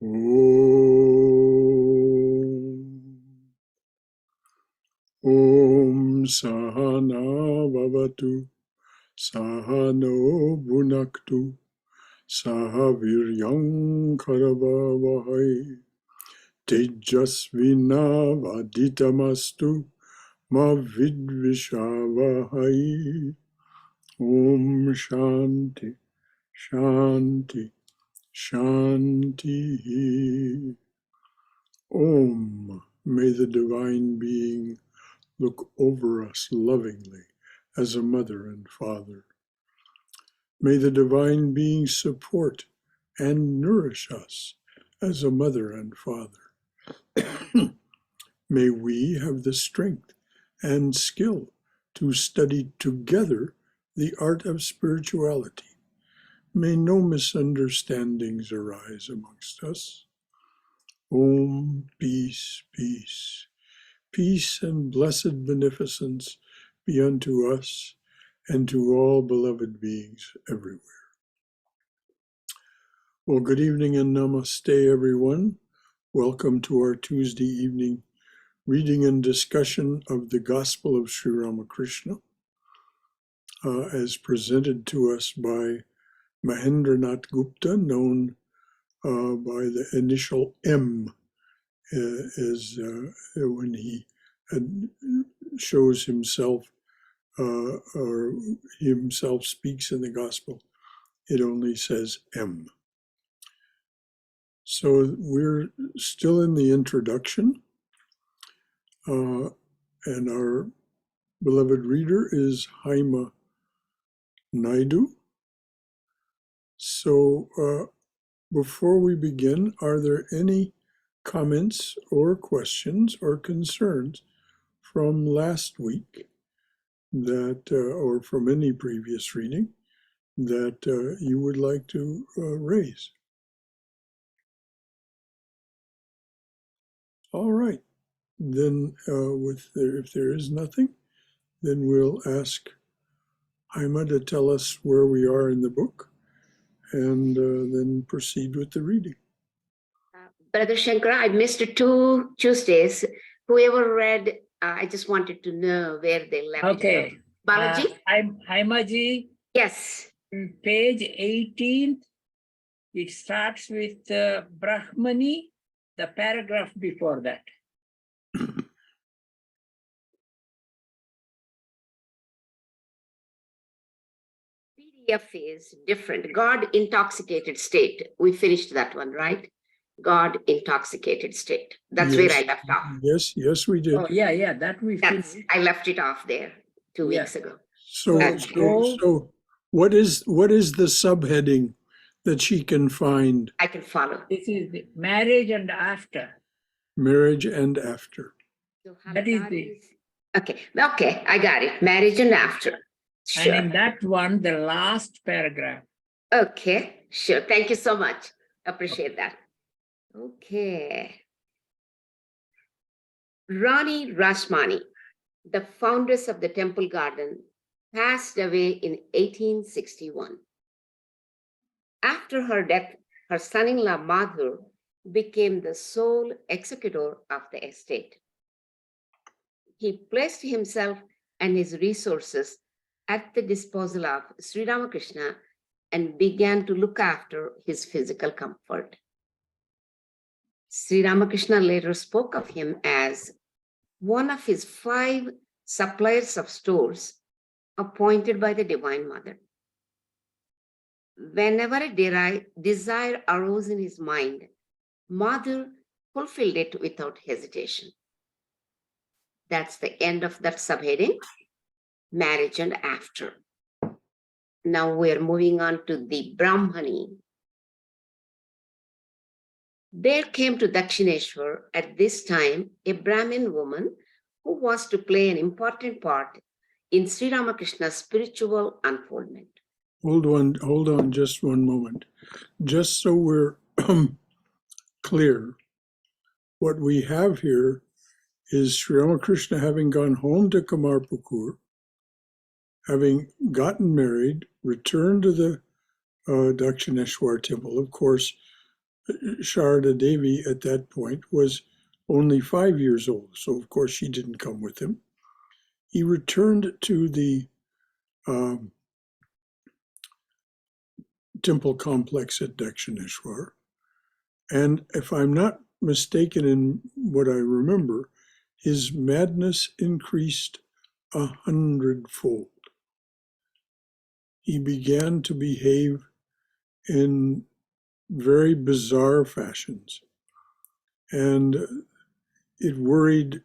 Om Sahana Bhavatu Sahano Bhunaktu Sahaviryam Karavavahai Tejasvina Vaditamastu Ma Vidvishavahai. Om Shanti Shanti Shanti. Om. May the Divine Being look over us lovingly as a mother and father. May the Divine Being support and nourish us as a mother and father. May we have the strength and skill to study together the art of spirituality. May no misunderstandings arise amongst us. Om, peace, peace. Peace and blessed beneficence be unto us and to all beloved beings everywhere. Well, good evening and namaste, everyone. Welcome to our Tuesday evening reading and discussion of the Gospel of Sri Ramakrishna, as presented to us by Mahendranath Gupta, known by the initial M, when he shows himself or himself speaks in the Gospel, it only says M. So we're still in the introduction, and our beloved reader is Haima Naidu. So before we begin, are there any comments or questions or concerns from last week that, or from any previous reading, that you would like to raise? All right, then if there is nothing, then we'll ask Haima to tell us where we are in the book, and then proceed with the reading. Brother Shankara, I missed 2 Tuesdays. Whoever read, I just wanted to know where they left. Okay. Balaji? Haimaji. Yes. Page 18, it starts with Brahmani, the paragraph before that. PDF is different. God intoxicated state. We finished that one, right? God intoxicated state. That's Yes. where I left off. Yes, we did. Oh, yeah, that we finished. I left it off there 2 weeks ago. So what is the subheading that she can find? I can follow. This is the marriage and after. Marriage and after. So That is the. Okay, I got it. Marriage and after. Sure. And in that one, the last paragraph. Okay, sure. Thank you so much. Appreciate that. Okay. Rani Rashmani, the foundress of the temple garden, passed away in 1861. After her death, her son-in-law Madhur became the sole executor of the estate. He placed himself and his resources at the disposal of Sri Ramakrishna and began to look after his physical comfort. Sri Ramakrishna later spoke of him as one of his 5 suppliers of stores appointed by the Divine Mother. Whenever a desire arose in his mind, Mother fulfilled it without hesitation. That's the end of that subheading, marriage and after. Now we're moving on to the Brahmani. There came to Dakshineshwar at this time a Brahmin woman who was to play an important part in Sri Ramakrishna's spiritual unfoldment. Hold on just one moment. Just so we're clear, what we have here is Sri Ramakrishna having gone home to Kamarpukur, having gotten married, returned to the Dakshineshwar temple. Of course, Sharada Devi at that point was only 5 years old, so of course she didn't come with him. He returned to the temple complex at Dakshineshwar, and if I'm not mistaken in what I remember, his madness increased 100-fold. He began to behave in very bizarre fashions, and it worried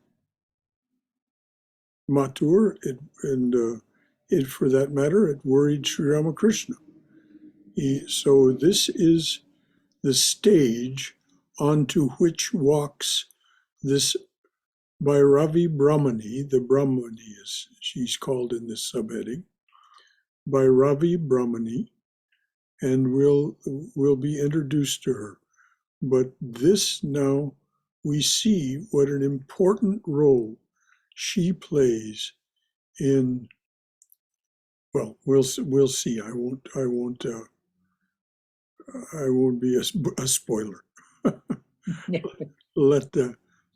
Mathur, and for that matter, it worried Sri Ramakrishna. So this is the stage onto which walks this Bhairavi Brahmani, the Brahmani as she's called in this subheading, Bhairavi Brahmani, and we'll be introduced to her. But this now we see what an important role she plays in. Well, we'll see. I won't be a spoiler.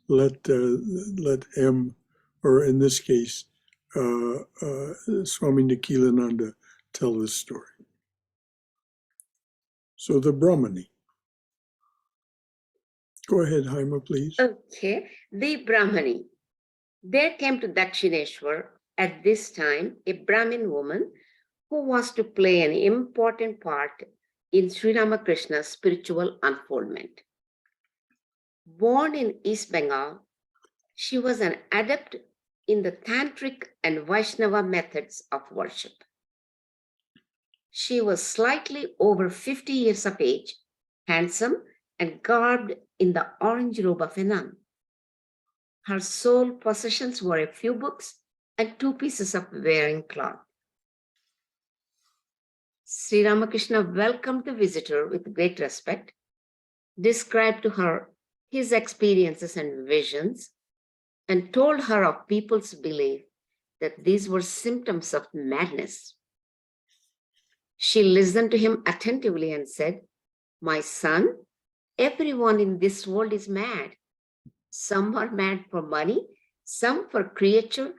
let M, or in this case, Swami Nikhilananda, tell this story. So the Brahmani. Go ahead, Haima, please. Okay, the Brahmani. There came to Dakshineshwar at this time a Brahmin woman who was to play an important part in Sri Ramakrishna's spiritual unfoldment. Born in East Bengal, she was an adept in the Tantric and Vaishnava methods of worship. She was slightly over 50 years of age, handsome, and garbed in the orange robe of a nun. Her sole possessions were a few books and 2 pieces of wearing cloth. Sri Ramakrishna welcomed the visitor with great respect, described to her his experiences and visions, and told her of people's belief that these were symptoms of madness. She listened to him attentively and said, "My son, everyone in this world is mad. Some are mad for money, some for creature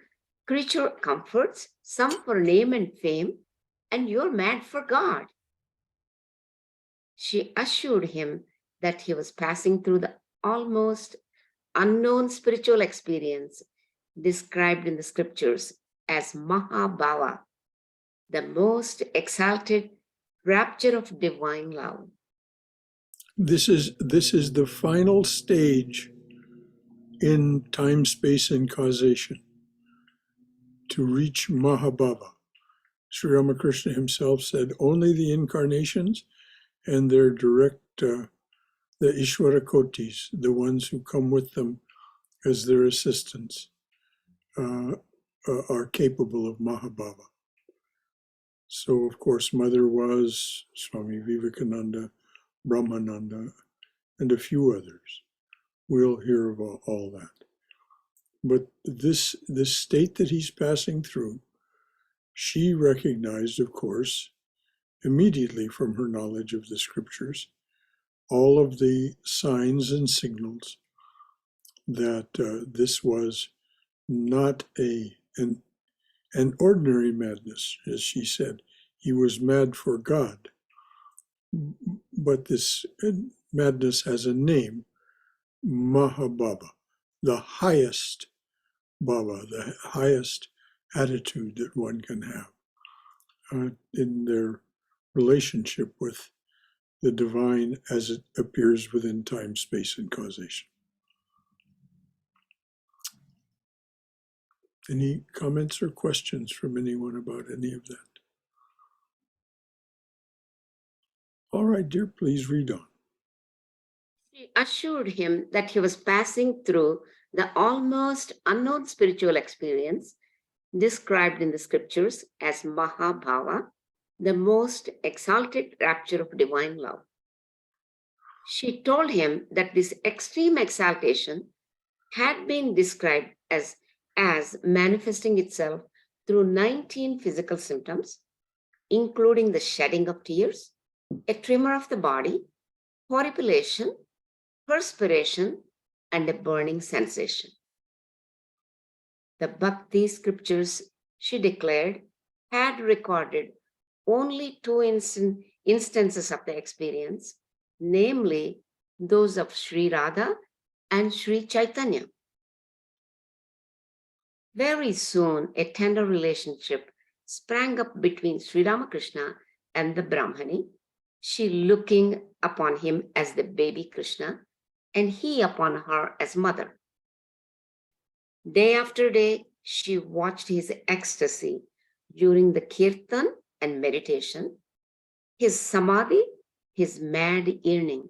comforts, some for name and fame, and you're mad for God." She assured him that he was passing through the almost unknown spiritual experience described in the scriptures as Mahabhava, the most exalted rapture of divine love. This is the final stage in time, space, and causation to reach Mahabhava. Sri Ramakrishna himself said only the incarnations and their direct, the Ishvara Kotis, the ones who come with them as their assistants, are capable of Mahabhava. So, of course, Mother was Swami Vivekananda, Brahmananda, and a few others. We'll hear of all that. But this state that he's passing through, she recognized, of course, immediately from her knowledge of the scriptures, all of the signs and signals that this was not an ordinary madness, as she said. He was mad for God. But this madness has a name, Mahabhava, the highest Bhava, the highest attitude that one can have in their relationship with the divine as it appears within time, space, and causation. Any comments or questions from anyone about any of that? All right, dear, please read on. She assured him that he was passing through the almost unknown spiritual experience described in the scriptures as Mahabhava, the most exalted rapture of divine love. She told him that this extreme exaltation had been described as manifesting itself through 19 physical symptoms, including the shedding of tears, a tremor of the body, horripilation, perspiration, and a burning sensation. The Bhakti scriptures, she declared, had recorded only two instances of the experience, namely those of Sri Radha and Sri Chaitanya. Very soon, a tender relationship sprang up between Sri Ramakrishna and the Brahmani, she looking upon him as the baby Krishna, and he upon her as mother. Day after day, she watched his ecstasy during the kirtan and meditation, his samadhi, his mad yearning,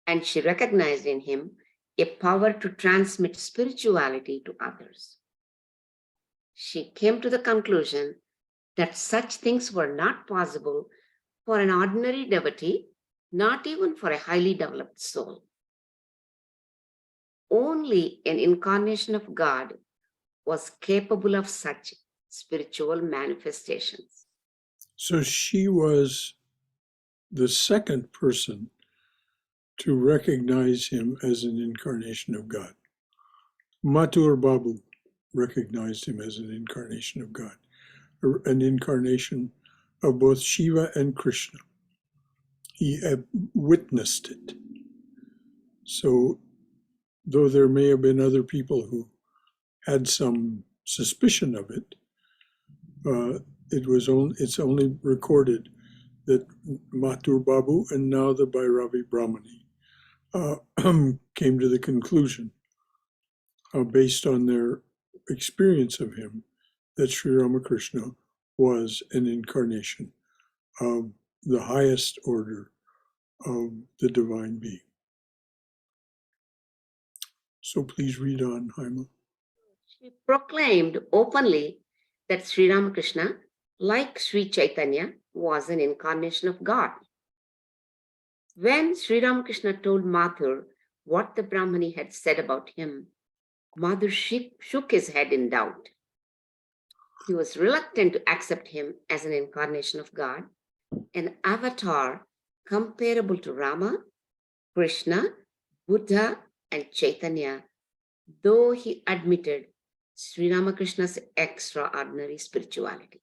and she recognized in him a power to transmit spirituality to others. She came to the conclusion that such things were not possible for an ordinary devotee, not even for a highly developed soul. Only an incarnation of God was capable of such spiritual manifestations. So she was the second person to recognize him as an incarnation of God. Mathur Babu recognized him as an incarnation of God, an incarnation of both Shiva and Krishna. He witnessed it. So, though there may have been other people who had some suspicion of it, it's only recorded that Mathur Babu and now the Bhairavi Brahmani came to the conclusion, based on their experience of him, that Sri Ramakrishna was an incarnation of the highest order of the divine being. So please read on, Haima. She proclaimed openly that Sri Ramakrishna, like Sri Chaitanya, was an incarnation of God. When Sri Ramakrishna told Mathur what the Brahmani had said about him, Mathur shook his head in doubt. He was reluctant to accept him as an incarnation of God, an avatar comparable to Rama, Krishna, Buddha, and Chaitanya, though he admitted Sri Ramakrishna's extraordinary spirituality.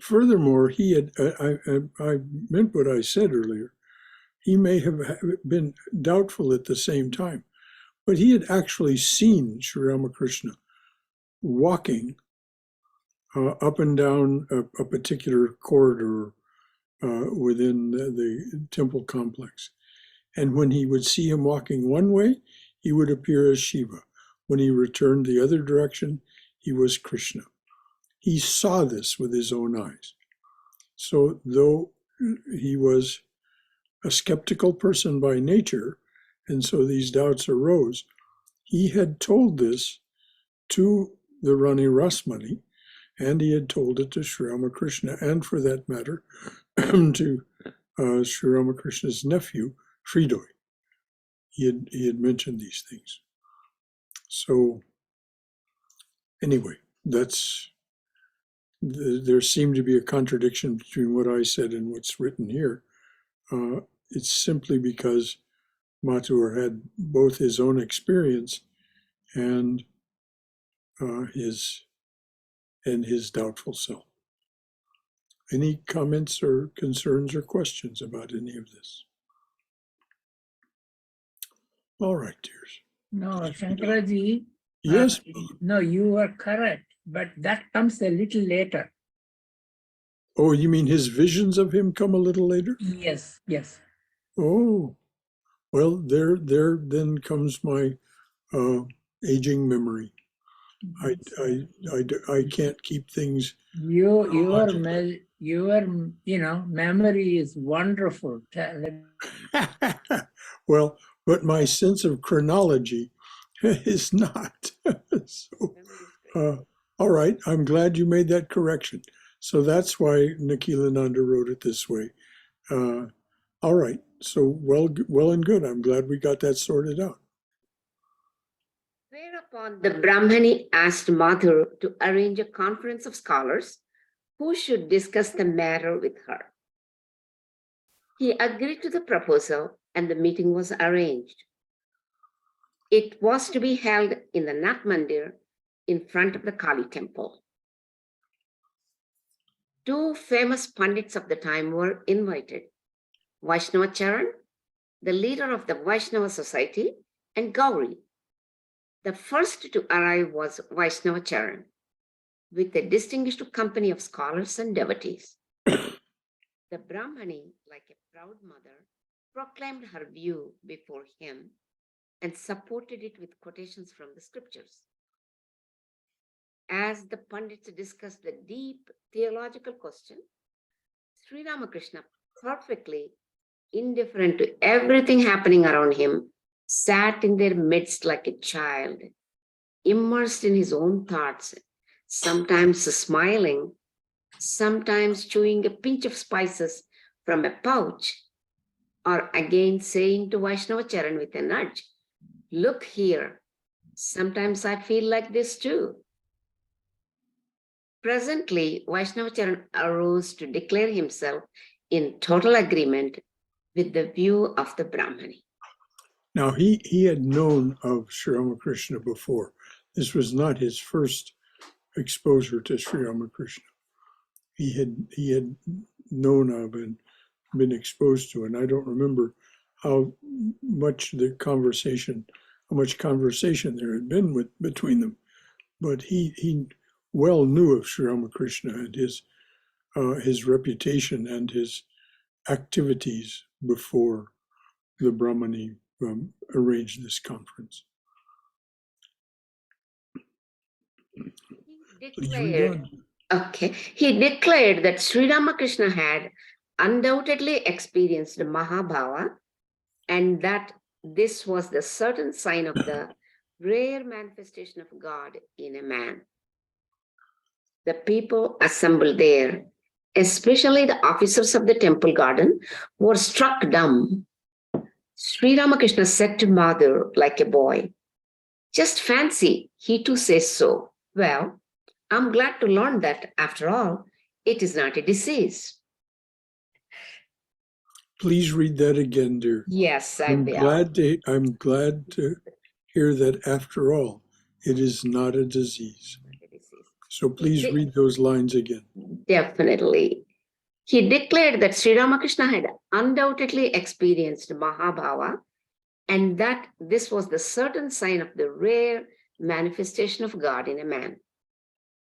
Furthermore, he had, I meant what I said earlier, he may have been doubtful at the same time, but he had actually seen Sri Ramakrishna walking up and down a particular corridor within the temple complex. And when he would see him walking one way, he would appear as Shiva. When he returned the other direction, he was Krishna. He saw this with his own eyes. So though he was a skeptical person by nature, and so these doubts arose, he had told this to the Rani Rasmani, and he had told it to Sri Ramakrishna, and for that matter, to Sri Ramakrishna's nephew, Sridhar. He had mentioned these things. So anyway, there seemed to be a contradiction between what I said and what's written here. It's simply because Mathur had both his own experience and his doubtful self. Any comments or concerns or questions about any of this? All right, dears. No, Shankaraji. Yes. No, you are correct, but that comes a little later. Oh, you mean his visions of him come a little later? Yes, yes. Oh, well, there then comes my aging memory. I can't keep things. Your memory is wonderful. Well, but my sense of chronology is not. So, all right, I'm glad you made that correction. So that's why Nikhilananda wrote it this way. All right, so well and good. I'm glad we got that sorted out. Whereupon the Brahmani asked Mathur to arrange a conference of scholars who should discuss the matter with her. He agreed to the proposal and the meeting was arranged. It was to be held in the Nat Mandir in front of the Kali temple. Two famous Pandits of the time were invited, Vaishnavacharan, the leader of the Vaishnava society, and Gauri. The first to arrive was Vaishnavacharan, with a distinguished company of scholars and devotees. The Brahmani, like a proud mother, proclaimed her view before him and supported it with quotations from the scriptures. As the Pandits discussed the deep theological question, Sri Ramakrishna, perfectly indifferent to everything happening around him, sat in their midst like a child, immersed in his own thoughts, sometimes smiling, sometimes chewing a pinch of spices from a pouch, or again saying to Vaishnavacharan with a nudge, "Look here, sometimes I feel like this too." Presently, Vaishnavacharan arose to declare himself in total agreement with the view of the Brahmani. Now, he had known of Sri Ramakrishna before. This was not his first exposure to Sri Ramakrishna. He had known of and been exposed to, and I don't remember how much conversation there had been between them, but he well knew of Sri Ramakrishna and his reputation and his activities before the Brahmani arranged this conference. He declared that Sri Ramakrishna had undoubtedly experienced Mahabhava and that this was the certain sign of the rare manifestation of God in a man. The people assembled there, especially the officers of the temple garden, were struck dumb. Sri Ramakrishna said to Mother like a boy, "Just fancy, he too says so. Well, I'm glad to learn that, after all, it is not a disease." Please read that again, dear. Yes, I I'm will. I'm glad to hear that, after all, it is not a disease. So please read those lines again. Definitely. He declared that Sri Ramakrishna had undoubtedly experienced Mahabhava and that this was the certain sign of the rare manifestation of God in a man.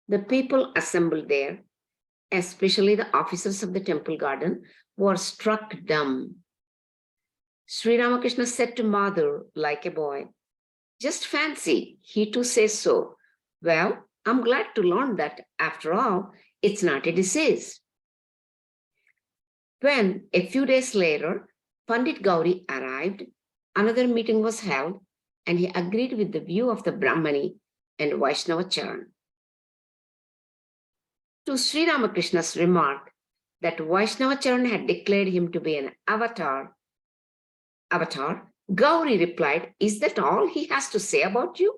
The people assembled there, especially the officers of the temple garden, were struck dumb. Sri Ramakrishna said to Mother like a boy, "Just fancy, he too says so. Well, I'm glad to learn that, after all, it's not a disease." When, a few days later, Pandit Gauri arrived, another meeting was held, and he agreed with the view of the Brahmani and Vaishnavacharan. To Sri Ramakrishna's remark that Vaishnavacharan had declared him to be an avatar, Gauri replied, "Is that all he has to say about you?"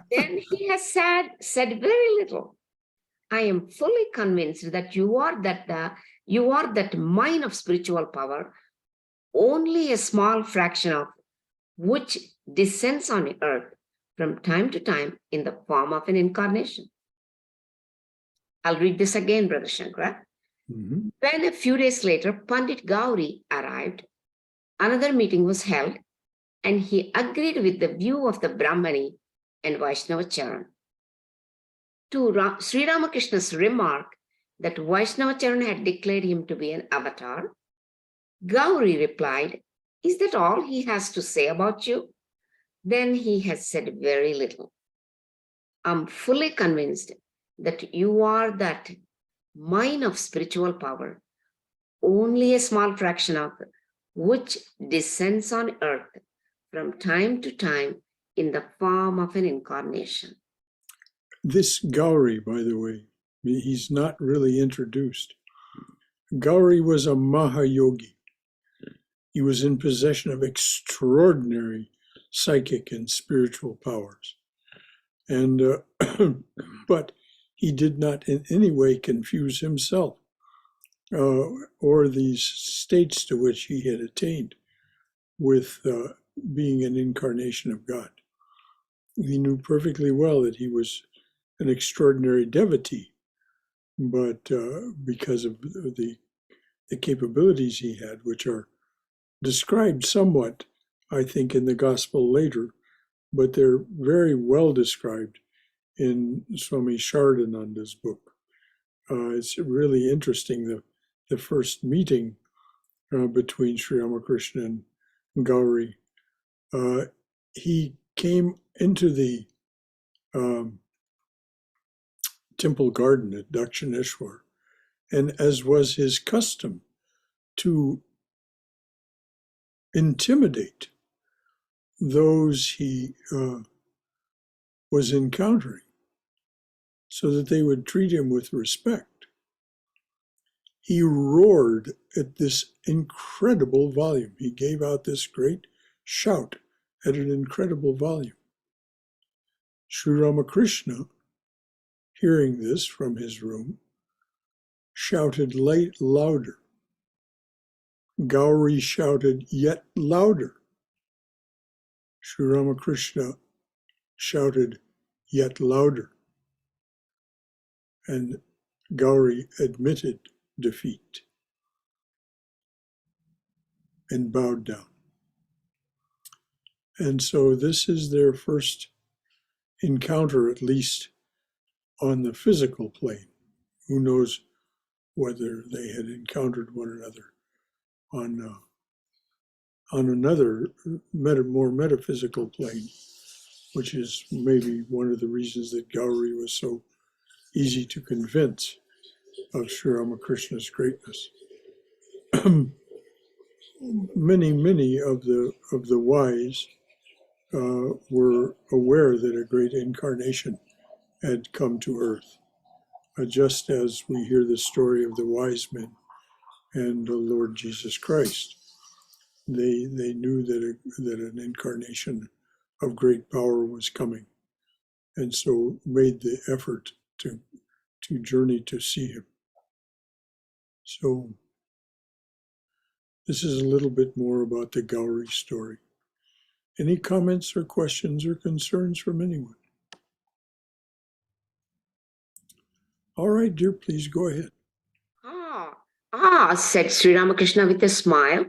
Then he has said very little. "I am fully convinced that you are that mine of spiritual power, only a small fraction of which descends on earth from time to time in the form of an incarnation." I'll read this again, Brother Shankara. Mm-hmm. When a few days later, Pandit Gauri arrived, another meeting was held, and he agreed with the view of the Brahmani and Vaishnavacharan. To Sri Ramakrishna's remark that Vaishnavacharan had declared him to be an avatar, Gauri replied, "Is that all he has to say about you?" Then he has said very little. "I'm fully convinced that you are that mine of spiritual power, only a small fraction of which descends on earth from time to time in the form of an incarnation." This Gauri, by the way, he's not really introduced. Gauri was a Mahayogi. He was in possession of extraordinary psychic and spiritual powers. And but he did not in any way confuse himself or these states to which he had attained with being an incarnation of God. He knew perfectly well that he was an extraordinary devotee, but because of the capabilities he had, which are described somewhat, I think, in the gospel later, but they're very well described in Swami Shardananda's book. It's really interesting, the first meeting between Sri Ramakrishna and Gauri. He came into the temple garden at Dakshineshwar, and as was his custom, to intimidate those he was encountering so that they would treat him with respect. He roared at this incredible volume. He gave out this great shout at an incredible volume. Sri Ramakrishna, hearing this from his room, shouted louder. Gauri shouted yet louder. Sri Ramakrishna shouted yet louder. And Gauri admitted defeat and bowed down. And so this is their first encounter, at least on the physical plane. Who knows whether they had encountered one another on another more metaphysical plane, which is maybe one of the reasons that Gauri was so easy to convince of Sri Ramakrishna's greatness. Many of the wise were aware that a great incarnation had come to earth, just as we hear the story of the wise men and the Lord Jesus Christ. They knew that an incarnation of great power was coming, and so made the effort to journey to see him. So this is a little bit more about the Gauri story. Any comments or questions or concerns from anyone? All right, dear, please go ahead. Said Sri Ramakrishna with a smile.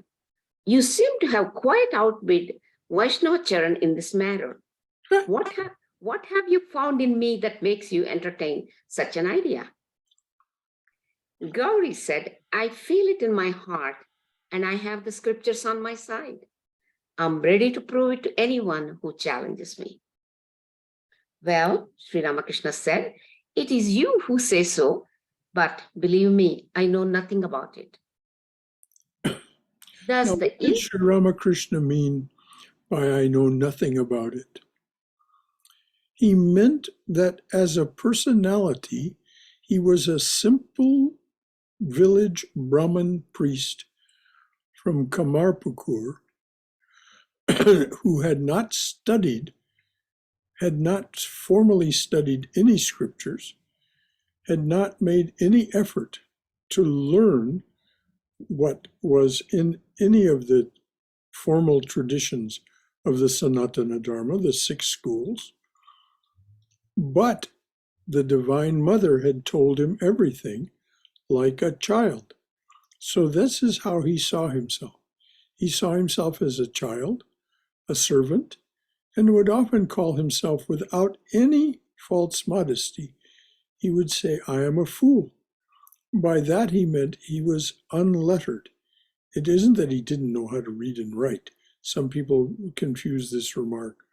You seem to have quite outbid Vaishnavacharan in this matter. What have you found in me that makes you entertain such an idea? Gauri said, I feel it in my heart and I have the scriptures on my side. I'm ready to prove it to anyone who challenges me. Well, Sri Ramakrishna said, it is you who say so, but believe me, I know nothing about it. Now, what did Sri Ramakrishna mean by I know nothing about it? He meant that as a personality, he was a simple village Brahmin priest from Kamarpukur who had not formally studied any scriptures, had not made any effort to learn what was in any of the formal traditions of the Sanatana Dharma, the 6 schools, but the Divine Mother had told him everything like a child. So this is how he saw himself. He saw himself as a child, a servant, and would often call himself without any false modesty. He would say, I am a fool. By that he meant he was unlettered. It isn't that he didn't know how to read and write. Some people confuse this remark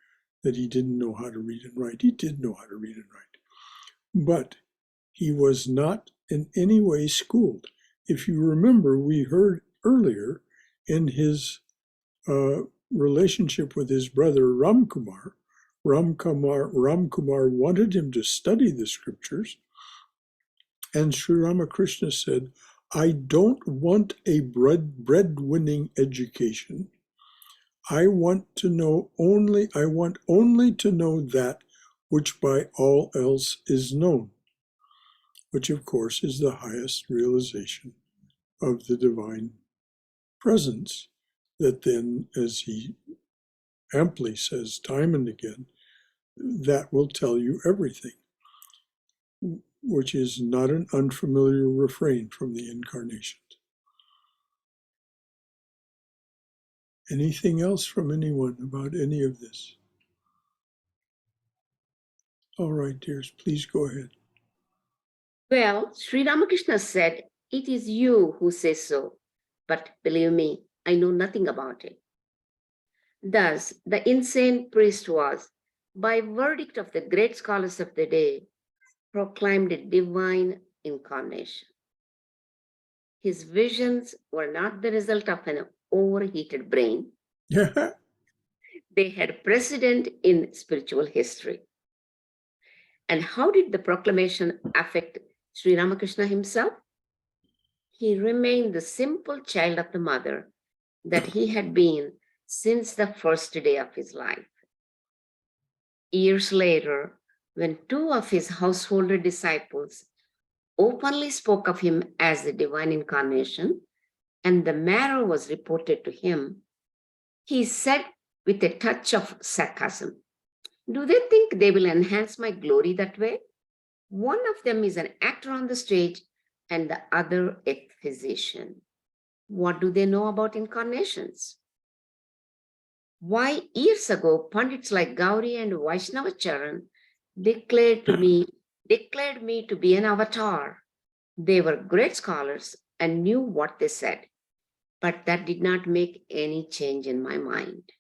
that he didn't know how to read and write. He did know how to read and write. But he was not in any way schooled. If you remember, we heard earlier in his relationship with his brother Ramkumar wanted him to study the scriptures, and Sri Ramakrishna said, I don't want a bread-winning education. I want only to know that which by all else is known, which of course is the highest realization of the divine presence that then, as he amply says time and again, that will tell you everything, which is not an unfamiliar refrain from the incarnations. Anything else from anyone about any of this? All right, dears, please go ahead. Well, Sri Ramakrishna said, "It is you who say so, but believe me, I know nothing about it." Thus, the insane priest was, by verdict of the great scholars of the day, proclaimed a divine incarnation. His visions were not the result of an overheated brain. Yeah. They had precedent in spiritual history. And how did the proclamation affect Sri Ramakrishna himself? He remained the simple child of the mother that he had been since the first day of his life. Years later, when two of his householder disciples openly spoke of him as the divine incarnation, and the matter was reported to him, he said with a touch of sarcasm, "Do they think they will enhance my glory that way? One of them is an actor on the stage and the other a physician. What do they know about incarnations?" Why, years ago, pundits like Gauri and Vaishnavacharan declared me to be an avatar. They were great scholars and knew what they said, but that did not make any change in my mind.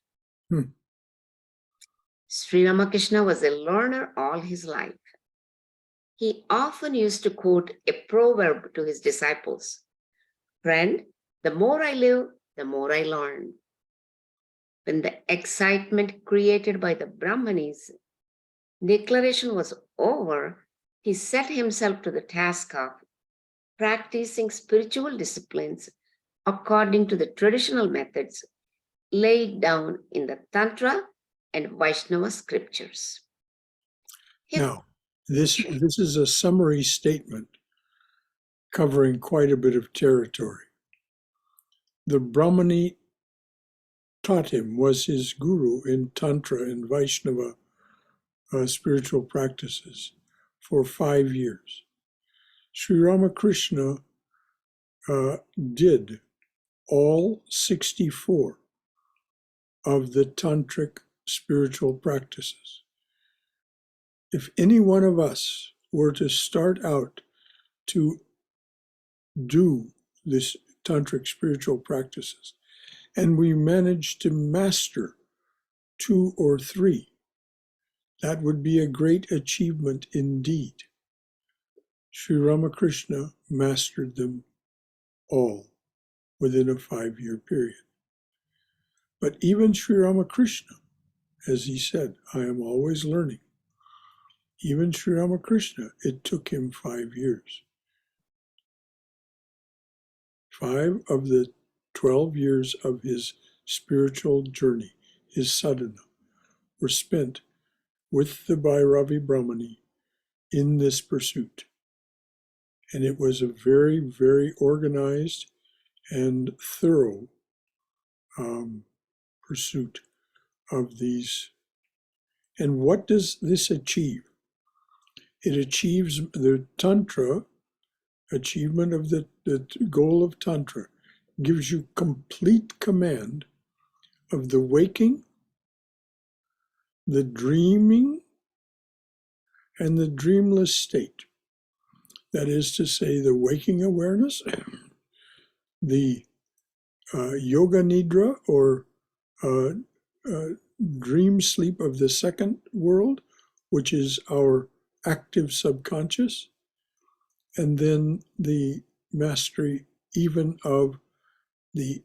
Sri Ramakrishna was a learner all his life. He often used to quote a proverb to his disciples: "Friend, the more I live, the more I learn." When the excitement created by the Brahmanis declaration was over, he set himself to the task of practicing spiritual disciplines according to the traditional methods laid down in the Tantra and Vaishnava scriptures. Now, this is a summary statement covering quite a bit of territory. The Brahmani taught him, was his guru in Tantra and Vaishnava spiritual practices for 5 years. Sri Ramakrishna did all 64 of the tantric spiritual practices. If any one of us were to start out to do this tantric spiritual practices, and we managed to master 2 or 3, that would be a great achievement indeed. Sri Ramakrishna mastered them all within a 5-year period. But even Sri Ramakrishna, as he said, "I am always learning." Even Sri Ramakrishna, it took him 5 years. 5 of the 12 years of his spiritual journey, his sadhana, were spent with the Bhairavi Brahmani in this pursuit. And it was a very, very organized and thorough pursuit of these. And what does this achieve? It achieves the Tantra, achievement of the goal of Tantra, gives you complete command of the waking, the dreaming, and the dreamless state. That is to say, the waking awareness, the yoga nidra or dream sleep of the second world, which is our active subconscious, and then the mastery even of the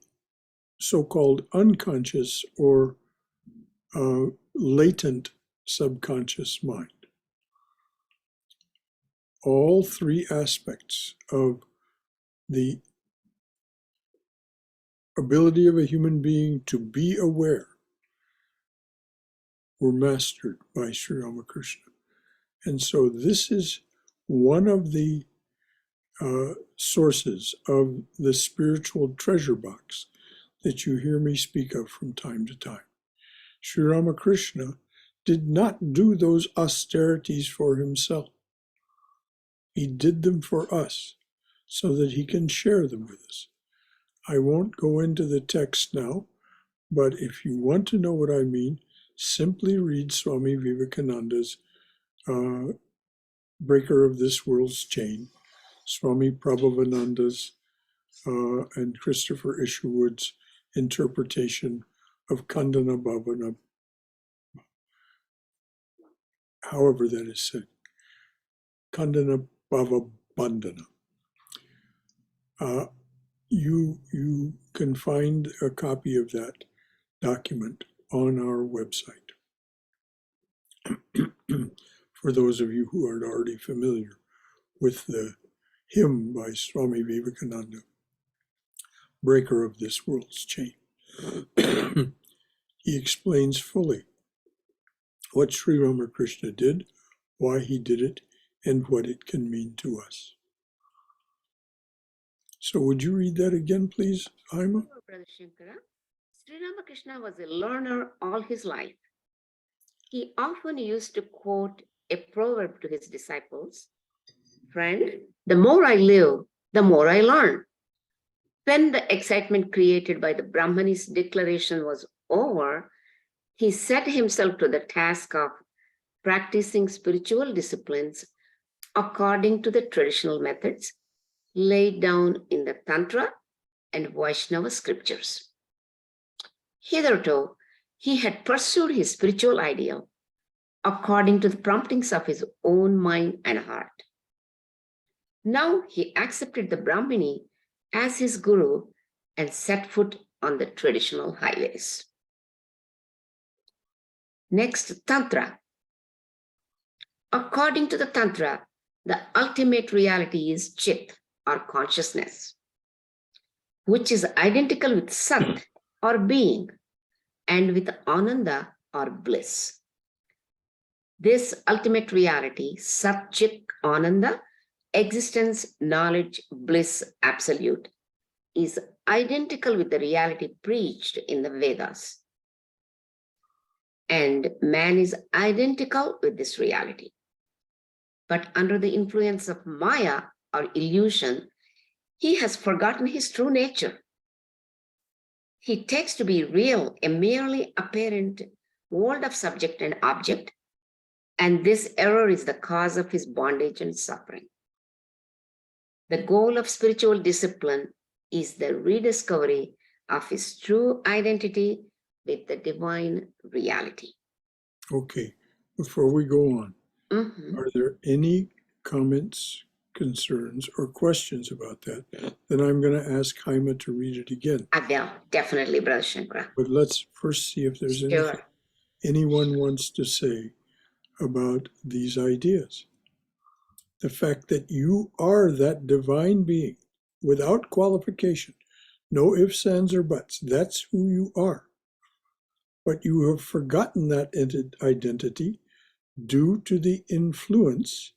so-called unconscious or latent subconscious mind. All 3 aspects of the ability of a human being to be aware were mastered by Sri Ramakrishna. And so this is one of the sources of the spiritual treasure box that you hear me speak of from time to time. Sri Ramakrishna did not do those austerities for himself. He did them for us so that he can share them with us. I won't go into the text now, but if you want to know what I mean, simply read Swami Vivekananda's Breaker of This World's Chain, Swami Prabhavananda's and Christopher Isherwood's interpretation of Khandana Bhavana, however that is said, Khandana Bhava Bandhana. You can find a copy of that document on our website. For those of you who are already familiar with the hymn by Swami Vivekananda, Breaker of This World's Chain. He explains fully what Sri Ramakrishna did, why he did it, and what it can mean to us. So would you read that again, please, Haima? Sure, Brother Shankara. Sri Ramakrishna was a learner all his life. He often used to quote a proverb to his disciples: "Friend, the more I live, the more I learn." When the excitement created by the Brahmani's declaration was over, he set himself to the task of practicing spiritual disciplines according to the traditional methods laid down in the Tantra and Vaishnava scriptures. Hitherto, he had pursued his spiritual ideal according to the promptings of his own mind and heart. Now he accepted the Brahmini as his guru and set foot on the traditional highways. Next, Tantra. According to the Tantra, the ultimate reality is Chit, or consciousness, which is identical with Sat, or being, and with Ananda, or bliss. This ultimate reality, Sat Chit Ananda, existence, knowledge, bliss, absolute, is identical with the reality preached in the Vedas. And man is identical with this reality. But under the influence of Maya, or illusion, he has forgotten his true nature. He takes to be real a merely apparent world of subject and object, and this error is the cause of his bondage and suffering. The goal of spiritual discipline is the rediscovery of his true identity with the divine reality. Okay, before we go on, are there any comments, concerns, or questions about that? Then I'm going to ask Haima to read it again. I will, definitely, Brother Shankara. But let's first see if there's anything anyone wants to say about these ideas. The fact that you are that divine being without qualification, no ifs, ands, or buts, that's who you are. But you have forgotten that identity due to the influence,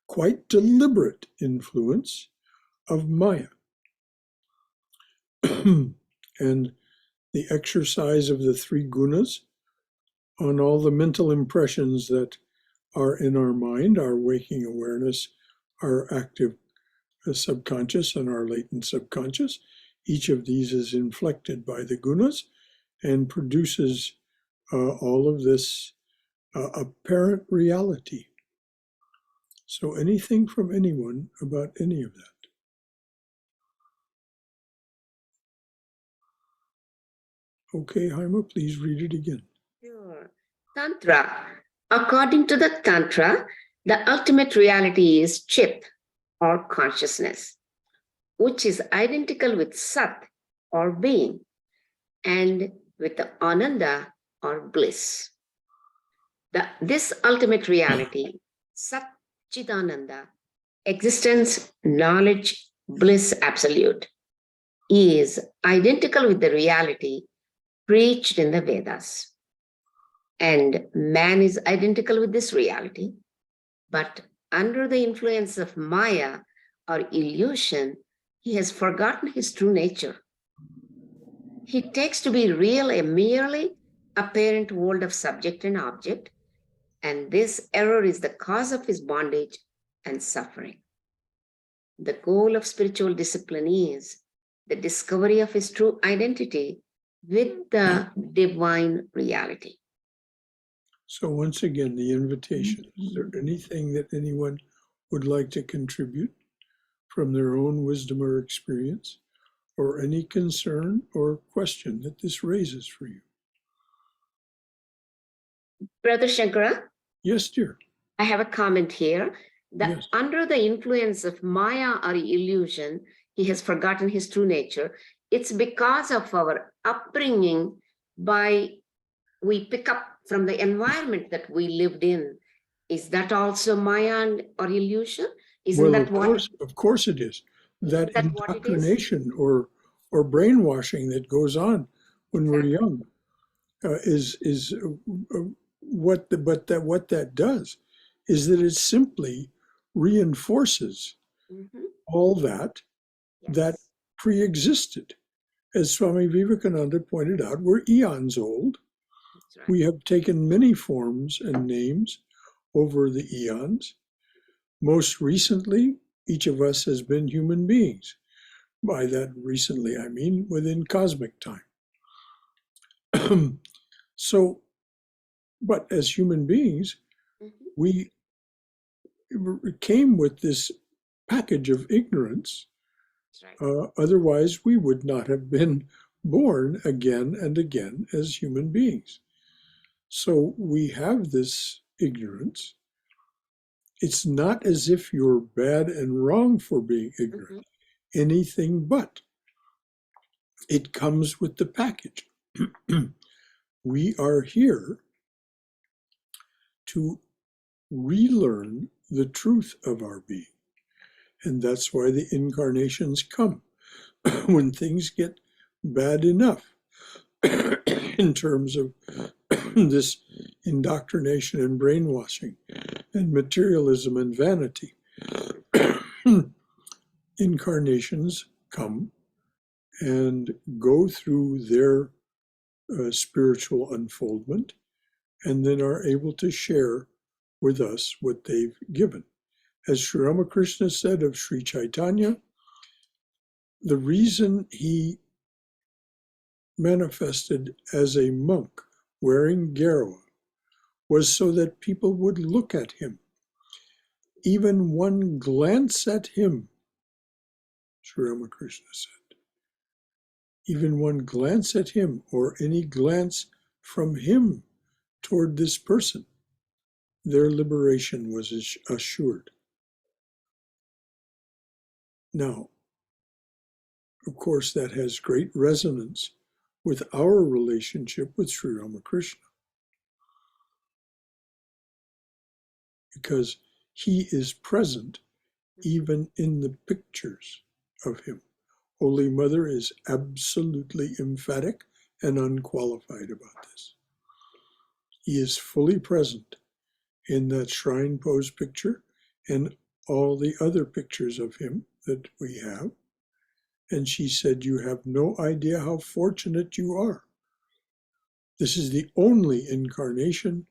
quite deliberate influence, of Maya. And the exercise of the three gunas on all the mental impressions that are in our mind, our waking awareness, our active subconscious, and our latent subconscious. Each of these is inflected by the gunas and produces all of this apparent reality. So anything from anyone about any of that? Okay, Haima, please read it again. Sure. Tantra. According to the Tantra, the ultimate reality is Chit, or consciousness, which is identical with Sat, or being, and with the Ananda, or bliss. This ultimate reality, Sat Chidananda, existence, knowledge, bliss absolute, is identical with the reality preached in the Vedas. And man is identical with this reality, but under the influence of Maya, or illusion, he has forgotten his true nature. He takes to be real a merely apparent world of subject and object, and this error is the cause of his bondage and suffering. The goal of spiritual discipline is the discovery of his true identity with the divine reality. So once again, the invitation, is there anything that anyone would like to contribute from their own wisdom or experience, or any concern or question that this raises for you? Brother Shankara, Yes, dear. I have a comment here that Yes. under the influence of Maya or illusion, he has forgotten his true nature. It's because of our upbringing we pick up from the environment that we lived in. Is that also Maya or illusion? Isn't Well, that what? of course it is. That Isn't that what it is? indoctrination or brainwashing that goes on when we're young is what that does is that it simply reinforces Mhm. all that Yes. pre-existed. As Swami Vivekananda pointed out, we're eons old. That's right. We have taken many forms and names over the eons. Most recently, each of us has been human beings. By that recently, I mean within cosmic time. So, but as human beings, Mhm. we came with this package of ignorance. That's right. Otherwise, we would not have been born again and again as human beings. So we have this ignorance. It's not as if you're bad and wrong for being ignorant, anything but. It comes with the package. We are here to relearn the truth of our being. And that's why the incarnations come. When things get bad enough in terms of this indoctrination and brainwashing and materialism and vanity, incarnations come and go through their spiritual unfoldment and then are able to share with us what they've given. As Sri Ramakrishna said of Sri Chaitanya, the reason he manifested as a monk wearing garwa was so that people would look at him. Even one glance at him, Sri Ramakrishna said, even one glance at him or any glance from him toward this person, their liberation was assured. Now, of course, that has great resonance with our relationship with Sri Ramakrishna, because he is present even in the pictures of him. Holy Mother is absolutely emphatic and unqualified about this. He is fully present in that shrine pose picture and all the other pictures of him that we have. And she said, "You have no idea how fortunate you are. This is the only incarnation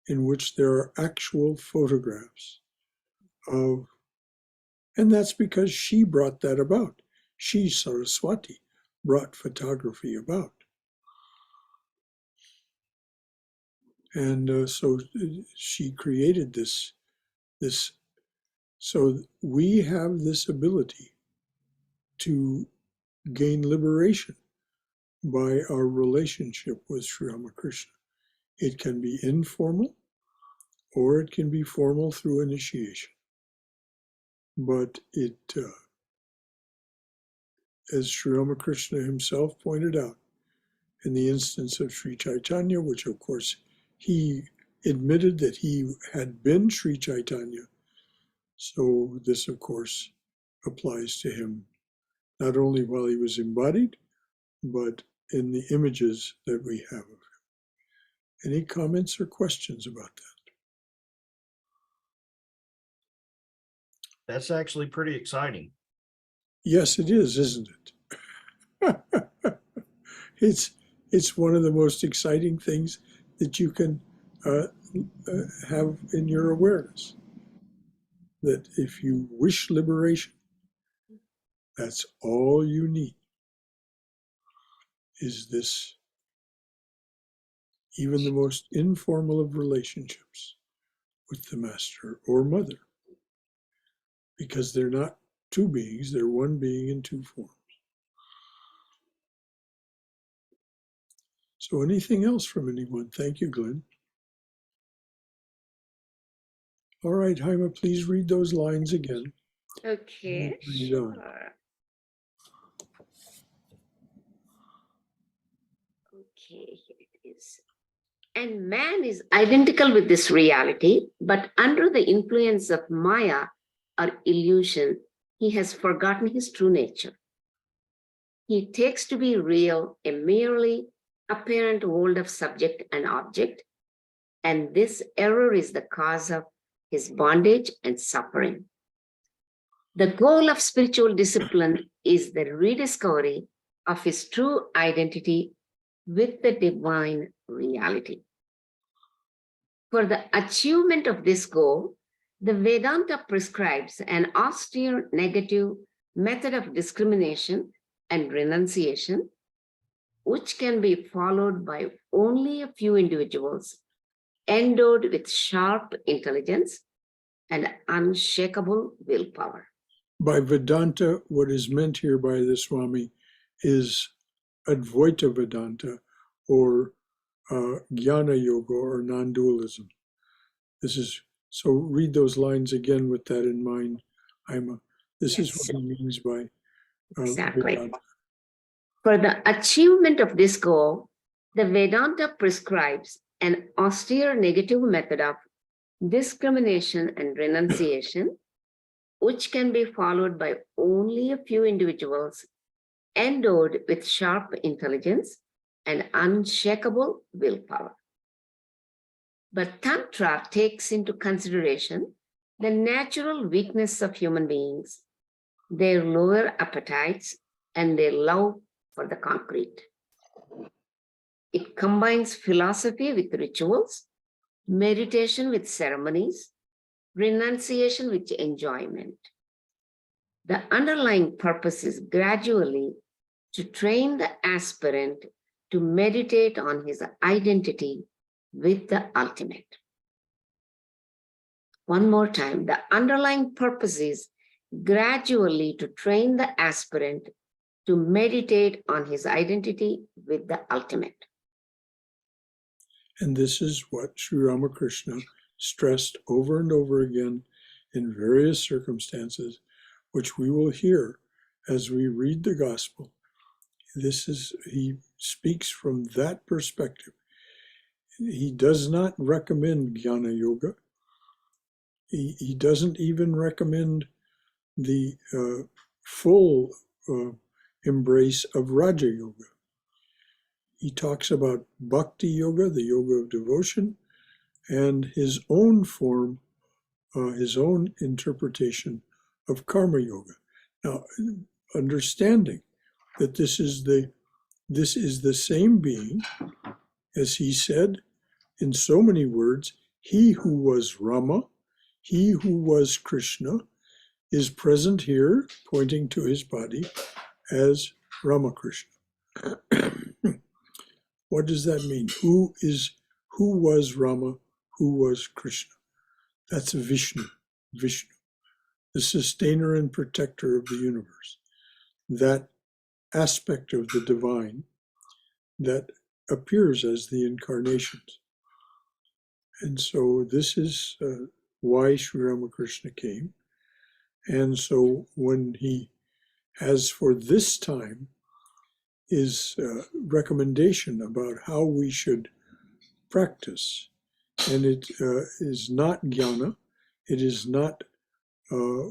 in which there are actual photographs of," and that's because she brought that about. She, Saraswati, brought photography about. And so she created this. So we have this ability to gain liberation by our relationship with Sri Ramakrishna. It can be informal or it can be formal through initiation. But as Sri Ramakrishna himself pointed out, in the instance of Sri Chaitanya, which of course he admitted that he had been Sri Chaitanya, so this of course applies to him not only while he was embodied, but in the images that we have of him. Any comments or questions about that? That's actually pretty exciting. Yes, it is, isn't it? It's one of the most exciting things that you can have in your awareness. That if you wish liberation, that's all you need. Is this, even the most informal of relationships with the master or mother, because they're not two beings, they're one being in two forms. So anything else from anyone? Thank you, Glenn. All right, Haima, please read those lines again. Okay, Read on. sure. Okay, here it is. And man is identical with this reality, but under the influence of Maya or illusion, he has forgotten his true nature. He takes to be real a merely apparent world of subject and object, and this error is the cause of his bondage and suffering. The goal of spiritual discipline is the rediscovery of his true identity with the divine reality. For the achievement of this goal, the Vedanta prescribes an austere negative method of discrimination and renunciation, which can be followed by only a few individuals endowed with sharp intelligence and unshakable willpower. By Vedanta, what is meant here by the Swami is Advaita Vedanta, or Jnana Yoga, or non-dualism. This is, so read those lines again with that in mind, Haima. This is what he means by Exactly. Vedanta. For the achievement of this goal, the Vedanta prescribes an austere negative method of discrimination and renunciation, which can be followed by only a few individuals endowed with sharp intelligence and unshakable willpower. But Tantra takes into consideration the natural weakness of human beings, their lower appetites, and their love for the concrete. It combines philosophy with rituals, meditation with ceremonies, renunciation with enjoyment. The underlying purpose is gradually to train the aspirant to meditate on his identity with the ultimate. One more time, the underlying purpose is gradually to train the aspirant to meditate on his identity with the ultimate. And this is what Sri Ramakrishna stressed over and over again in various circumstances, which we will hear as we read the gospel. This is, he speaks from that perspective. He does not recommend Jnana Yoga. He doesn't even recommend the full embrace of Raja Yoga. He talks about Bhakti Yoga, the yoga of devotion, and his own form, his own interpretation of Karma Yoga. Now, understanding that this is the same being, as he said in so many words, he who was Rama, he who was Krishna, is present here, pointing to his body, as Ramakrishna. What does that mean? Who was Rama? Who was Krishna? That's Vishnu, the sustainer and protector of the universe. That aspect of the divine that appears as the incarnations. And so this is why Sri Ramakrishna came. And so when he has for this time his recommendation about how we should practice, and it is not jnana, it is not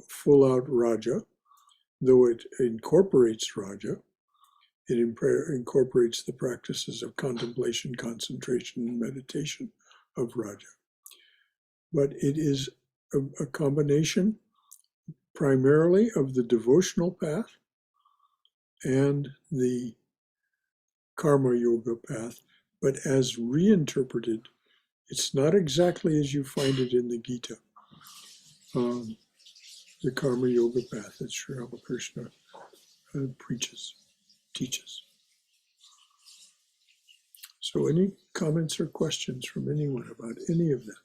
full out raja, though it incorporates raja. It incorporates the practices of contemplation, concentration, and meditation of raja. But it is a combination primarily of the devotional path and the karma yoga path, but as reinterpreted, it's not exactly as you find it in the Gita, the karma yoga path that Sri Ramakrishna teaches. So any comments or questions from anyone about any of that,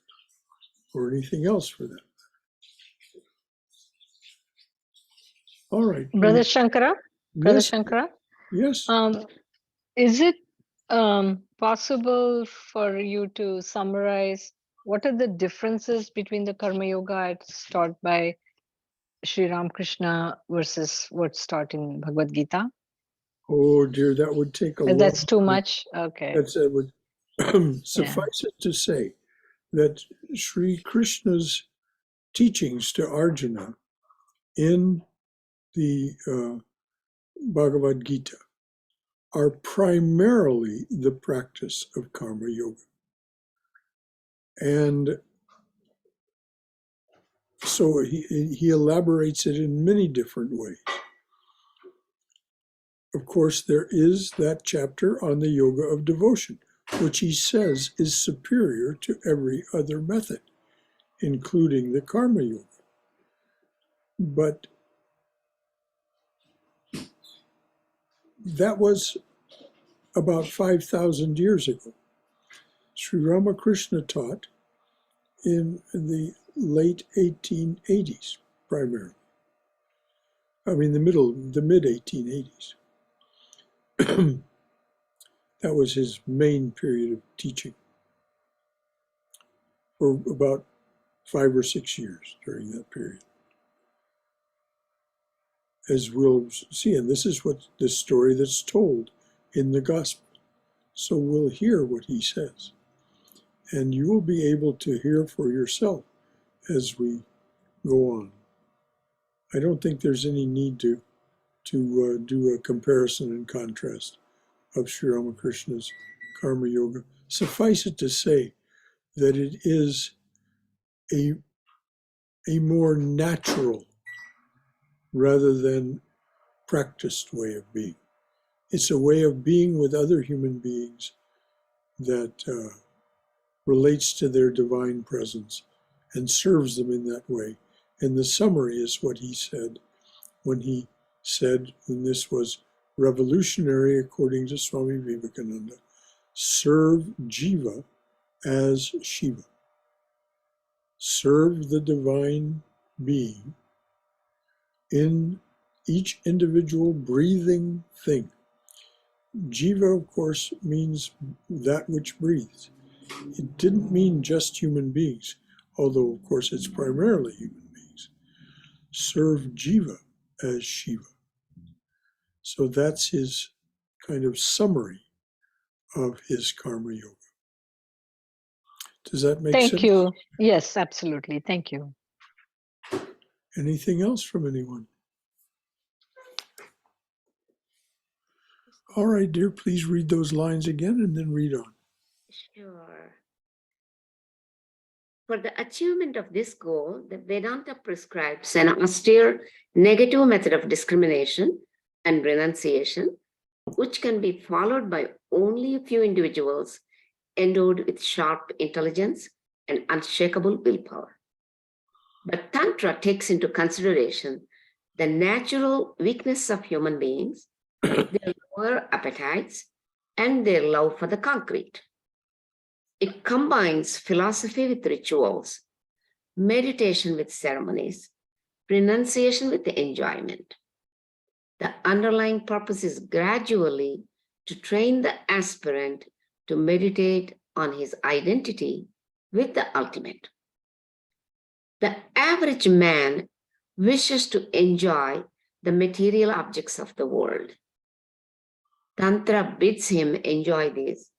or anything else for that? All right. Brother Shankara? Brother Yes. Shankara? Yes. Is it possible for you to summarize what are the differences between the Karma Yoga as taught by Sri Ramakrishna versus what's taught in Bhagavad Gita? Oh dear, that would take a If long that's too time. much? Okay. It would suffice it to say that Sri Krishna's teachings to Arjuna in the Bhagavad Gita are primarily the practice of karma yoga. And so he elaborates it in many different ways. Of course, there is that chapter on the yoga of devotion, which he says is superior to every other method, including the karma yoga. But that was about 5,000 years ago. Sri Ramakrishna taught in the late 1880s, primarily. I mean, the mid 1880s. That was his main period of teaching for about 5 or 6 years during that period. As we'll see, and this is what the story that's told in the gospel. So we'll hear what he says. And you will be able to hear for yourself as we go on. I don't think there's any need to do a comparison and contrast of Sri Ramakrishna's Karma Yoga. Suffice it to say that it is a more natural rather than practiced way of being. It's a way of being with other human beings that relates to their divine presence and serves them in that way. And the summary is what he said when he said, and this was revolutionary according to Swami Vivekananda, serve Jiva as Shiva. Serve the divine being in each individual breathing thing. Jiva, of course, means that which breathes. It didn't mean just human beings, although, of course, it's primarily human beings. Serve Jiva as Shiva. So that's his kind of summary of his karma yoga. Does that make sense? Thank you. Yes, absolutely. Thank you. Anything else from anyone? All right, dear, please read those lines again and then read on. Sure. For the achievement of this goal, the Vedanta prescribes an austere negative method of discrimination and renunciation, which can be followed by only a few individuals endowed with sharp intelligence and unshakable willpower. But Tantra takes into consideration the natural weakness of human beings, their lower appetites, and their love for the concrete. It combines philosophy with rituals, meditation with ceremonies, renunciation with enjoyment. The underlying purpose is gradually to train the aspirant to meditate on his identity with the ultimate. The average man wishes to enjoy the material objects of the world. Tantra bids him enjoy these,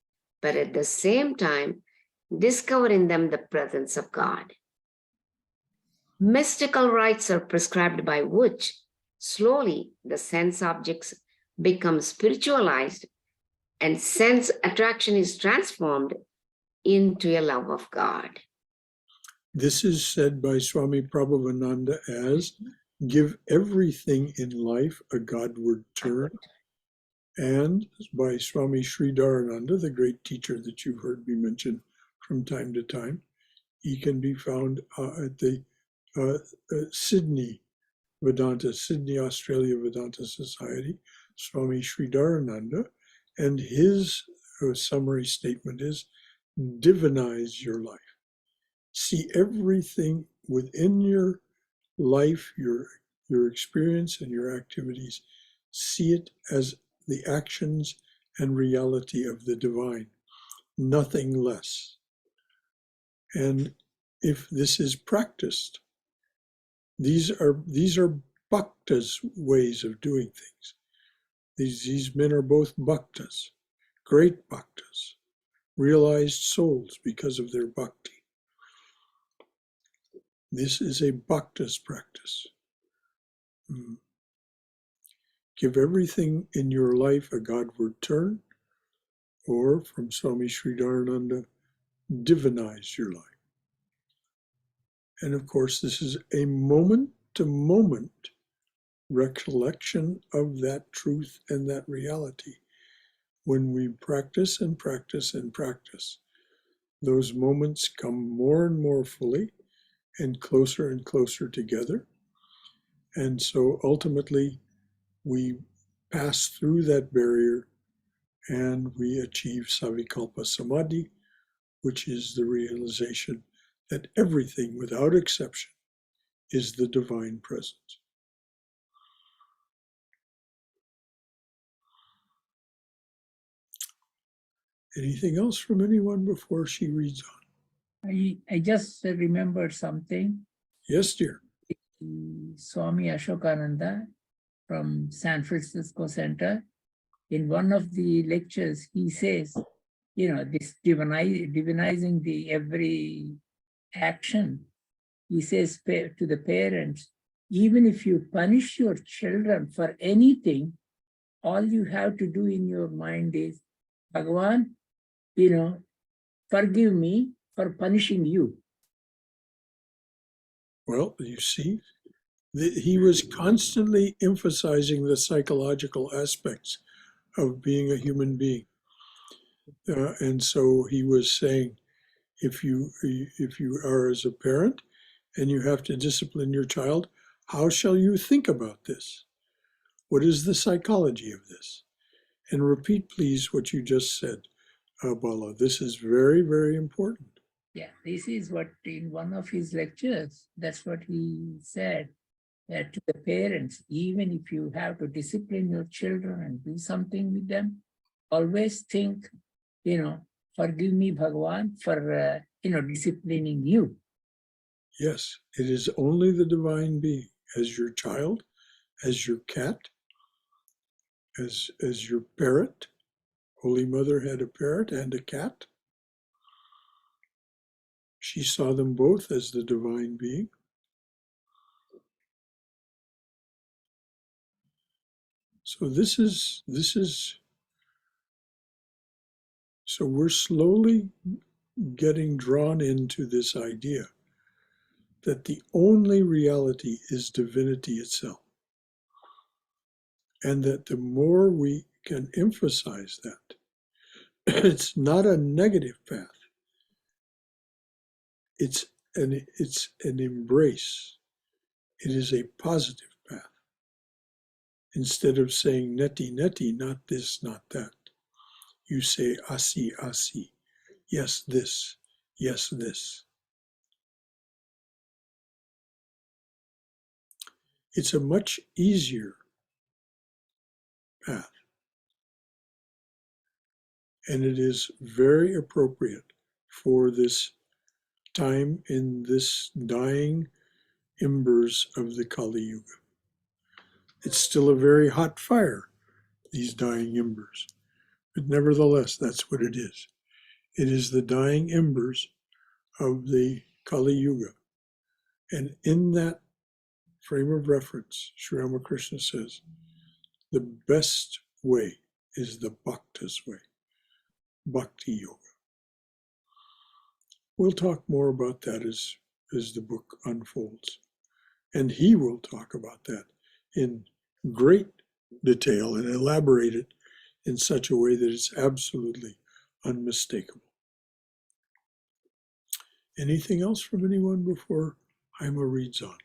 but at the same time, discover in them the presence of God. Mystical rites are prescribed by which slowly the sense objects become spiritualized and sense attraction is transformed into a love of God. This is said by Swami Prabhavananda as give everything in life a Godward turn. And by Swami Sridharananda, the great teacher that you've heard me mention from time to time, he can be found at the Sydney, Australia Vedanta Society, Swami Sridharananda, and his summary statement is, divinize your life. See everything within your life, your experience and your activities, see it as the actions and reality of the divine, nothing less. And if this is practiced, these are bhaktas' ways of doing things. These men are both bhaktas, great bhaktas, realized souls because of their bhakti. This is a bhakta's practice. Give everything in your life a Godward turn, or from Swami Sridharananda, divinize your life. And of course, this is a moment-to-moment recollection of that truth and that reality. When we practice and practice and practice, those moments come more and more fully and closer together. And so ultimately, we pass through that barrier and we achieve Savikalpa Samadhi, which is the realization that everything, without exception, is the divine presence. Anything else from anyone before she reads on? I just remembered something. Yes, dear. Swami Ashokananda from San Francisco Center, in one of the lectures, he says, this divinizing the every action, he says to the parents, even if you punish your children for anything, all you have to do in your mind is, Bhagavan, forgive me for punishing you. Well, you see, he was constantly emphasizing the psychological aspects of being a human being. And so he was saying, if you are as a parent and you have to discipline your child, how shall you think about this? What is the psychology of this? And repeat, please, what you just said, Bala. This is very, very important. Yeah, this is what in one of his lectures, that's what he said, that to the parents, even if you have to discipline your children and do something with them, always think, forgive me, Bhagavan, for, disciplining you. Yes, it is only the divine being as your child, as your cat, as your parrot. Holy Mother had a parrot and a cat. She saw them both as the divine being. So so we're slowly getting drawn into this idea that the only reality is divinity itself. And that the more we can emphasize that, it's not a negative path. It's an embrace. It is a positive path. Instead of saying neti, neti, not this, not that, you say asi, asi, yes, this, yes, this. It's a much easier path. And it is very appropriate for this time in this dying embers of the Kali Yuga. It's still a very hot fire, these dying embers. But nevertheless, that's what it is. It is the dying embers of the Kali Yuga. And in that frame of reference, Sri Ramakrishna says, the best way is the Bhakta's way, Bhakti Yoga. We'll talk more about that as the book unfolds. And he will talk about that in great detail and elaborate it in such a way that it's absolutely unmistakable. Anything else from anyone before Haima reads on?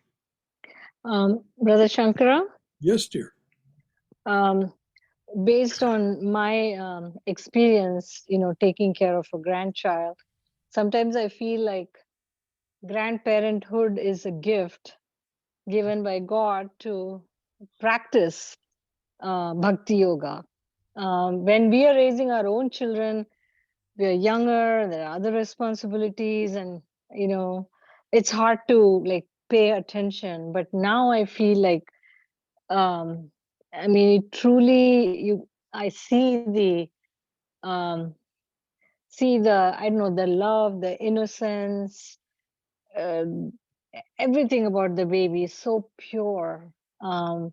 Brother Shankara, Yes, dear. Based on my experience, taking care of a grandchild, sometimes I feel like grandparenthood is a gift given by God to practice bhakti yoga. When we are raising our own children, we are younger, there are other responsibilities, and it's hard to like pay attention. But now I feel like I mean, truly, I um, see the I don't know, the love, the innocence, uh, everything about the baby is so pure. And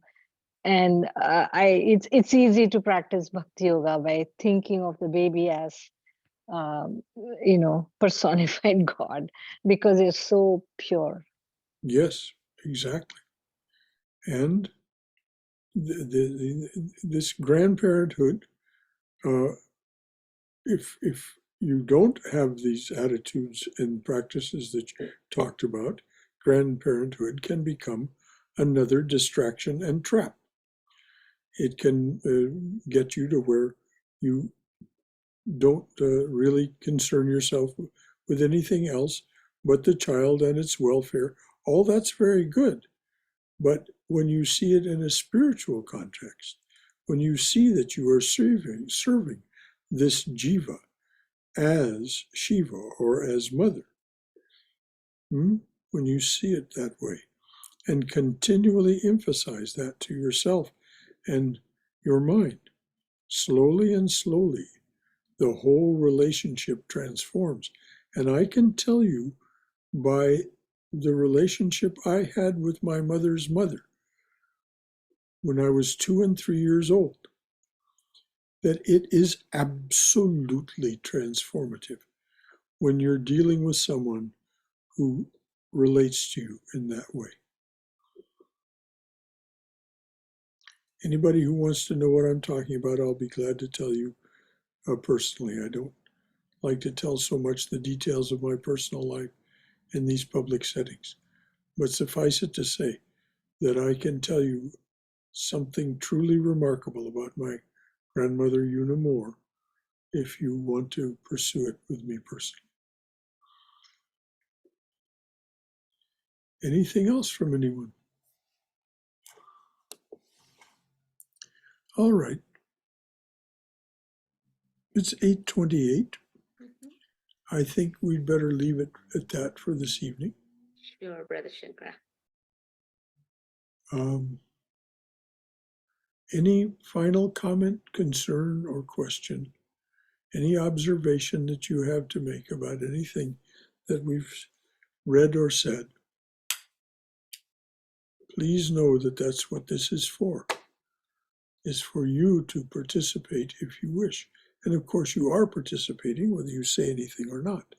it's easy to practice bhakti yoga by thinking of the baby as personified God, because it's so pure. Yes, exactly. And this grandparenthood, if you don't have these attitudes and practices that you talked about, grandparenthood can become another distraction and trap. It can get you to where you don't really concern yourself with anything else but the child and its welfare. All that's very good. But when you see it in a spiritual context, when you see that you are serving this jiva as Shiva or as mother, when you see it that way and continually emphasize that to yourself and your mind, slowly and slowly, the whole relationship transforms. And I can tell you by the relationship I had with my mother's mother when I was 2 and 3 years old, that it is absolutely transformative when you're dealing with someone who relates to you in that way. Anybody who wants to know what I'm talking about, I'll be glad to tell you personally. I don't like to tell so much the details of my personal life in these public settings. But suffice it to say that I can tell you something truly remarkable about my grandmother, Una Moore, if you want to pursue it with me personally. Anything else from anyone? All right. It's 8:28. I think we'd better leave it at that for this evening. Sure, Brother Shankara. Any final comment, concern, or question? Any observation that you have to make about anything that we've read or said? Please know that that's what this is for you to participate if you wish. And of course, you are participating, whether you say anything or not.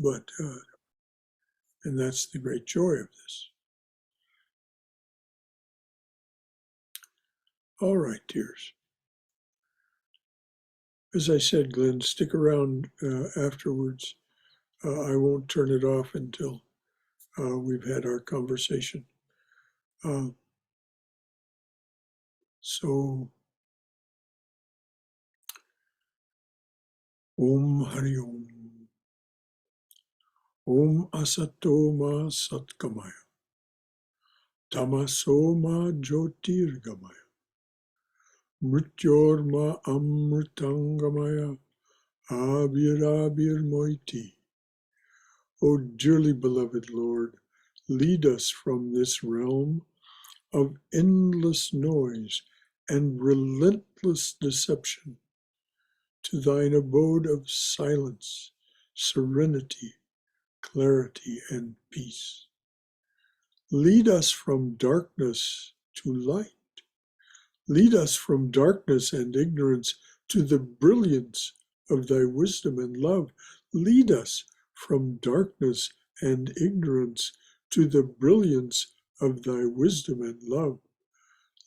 But, and that's the great joy of this. All right, dears. As I said, Glenn, stick around afterwards. I won't turn it off until we've had our conversation. So, Om Hari Om. Om Asato Ma Satkamaya. Tamaso Ma Jyotirgamaya. Mrityorma Amritangamaya. Abir Moiti. O dearly beloved Lord, lead us from this realm of endless noise and relentless deception to thine abode of silence, serenity, clarity, and peace. Lead us from darkness to light. Lead us from darkness and ignorance to the brilliance of thy wisdom and love. Lead us from darkness and ignorance to the brilliance of thy wisdom and love,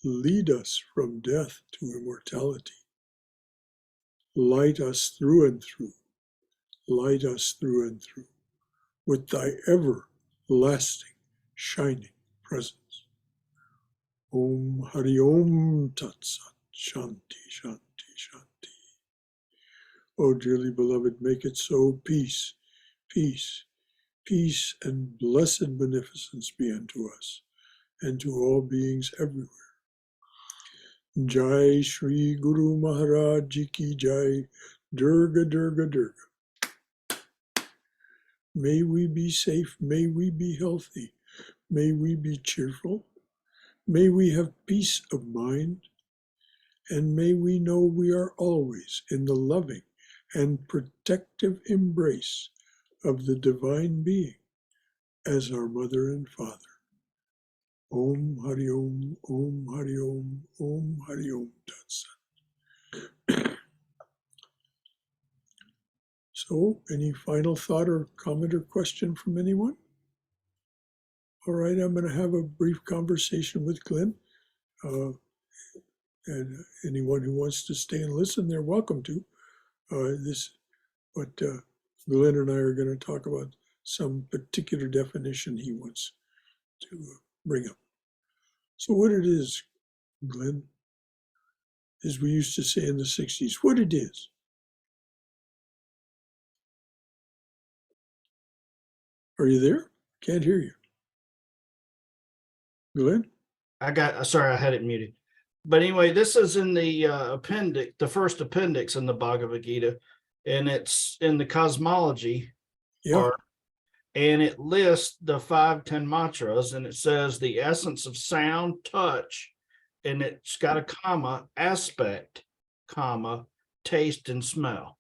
lead us from death to immortality. Light us through and through, light us through and through, with thy everlasting shining presence. Om Hari Om Tat Sat, Shanti, Shanti, Shanti. Oh, dearly beloved, make it so. Peace, peace, peace, and blessed beneficence be unto us and to all beings everywhere. Jai Shri Guru Maharaj Ji Ki Jai. Durga, Durga, Durga. May we be safe, may we be healthy, may we be cheerful, may we have peace of mind, and may we know we are always in the loving and protective embrace of the Divine Being as our Mother and Father. Om Hari Om, Om Hari Om, Om Hari Om Tat Sat. So, any final thought or comment or question from anyone? All right, I'm going to have a brief conversation with Glenn. And anyone who wants to stay and listen, they're welcome to. But Glenn and I are going to talk about some particular definition he wants to bring up. So what it is, Glenn, as we used to say in the 60s, what it is. Are you there? Can't hear you. Glenn? Sorry, I had it muted. But anyway, this is in the appendix, the first appendix in the Bhagavad Gita, and it's in the cosmology part, and it lists the 5 Tanmatras, and it says the essence of sound, touch, and it's got a comma, aspect, comma, taste, and smell.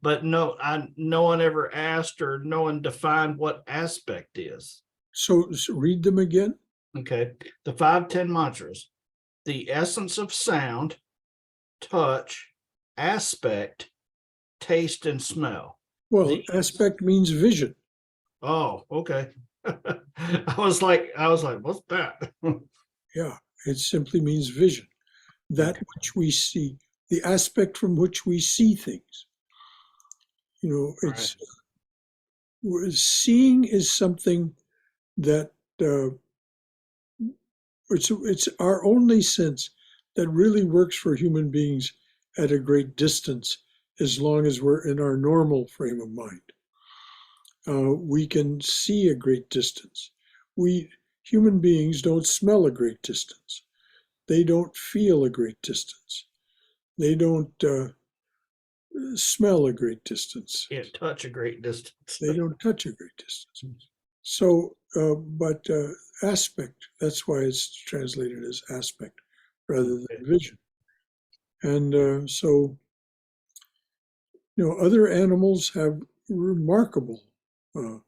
But no one ever asked or no one defined what aspect is. So read them again. Okay, the 5 Tanmatras. The essence of sound, touch, aspect, taste, and smell. Well, aspect means vision. Oh, okay. I was like, what's that? Yeah, it simply means vision. That which we see, the aspect from which we see things. You know, it's seeing is something that it's our only sense that really works for human beings at a great distance, as long as we're in our normal frame of mind. We can see a great distance. Human beings don't smell a great distance. They don't feel a great distance. They don't smell a great distance. Can't touch a great distance. They don't touch a great distance. So, but aspect, that's why it's translated as aspect rather than vision. And so, you know, other animals have remarkable, a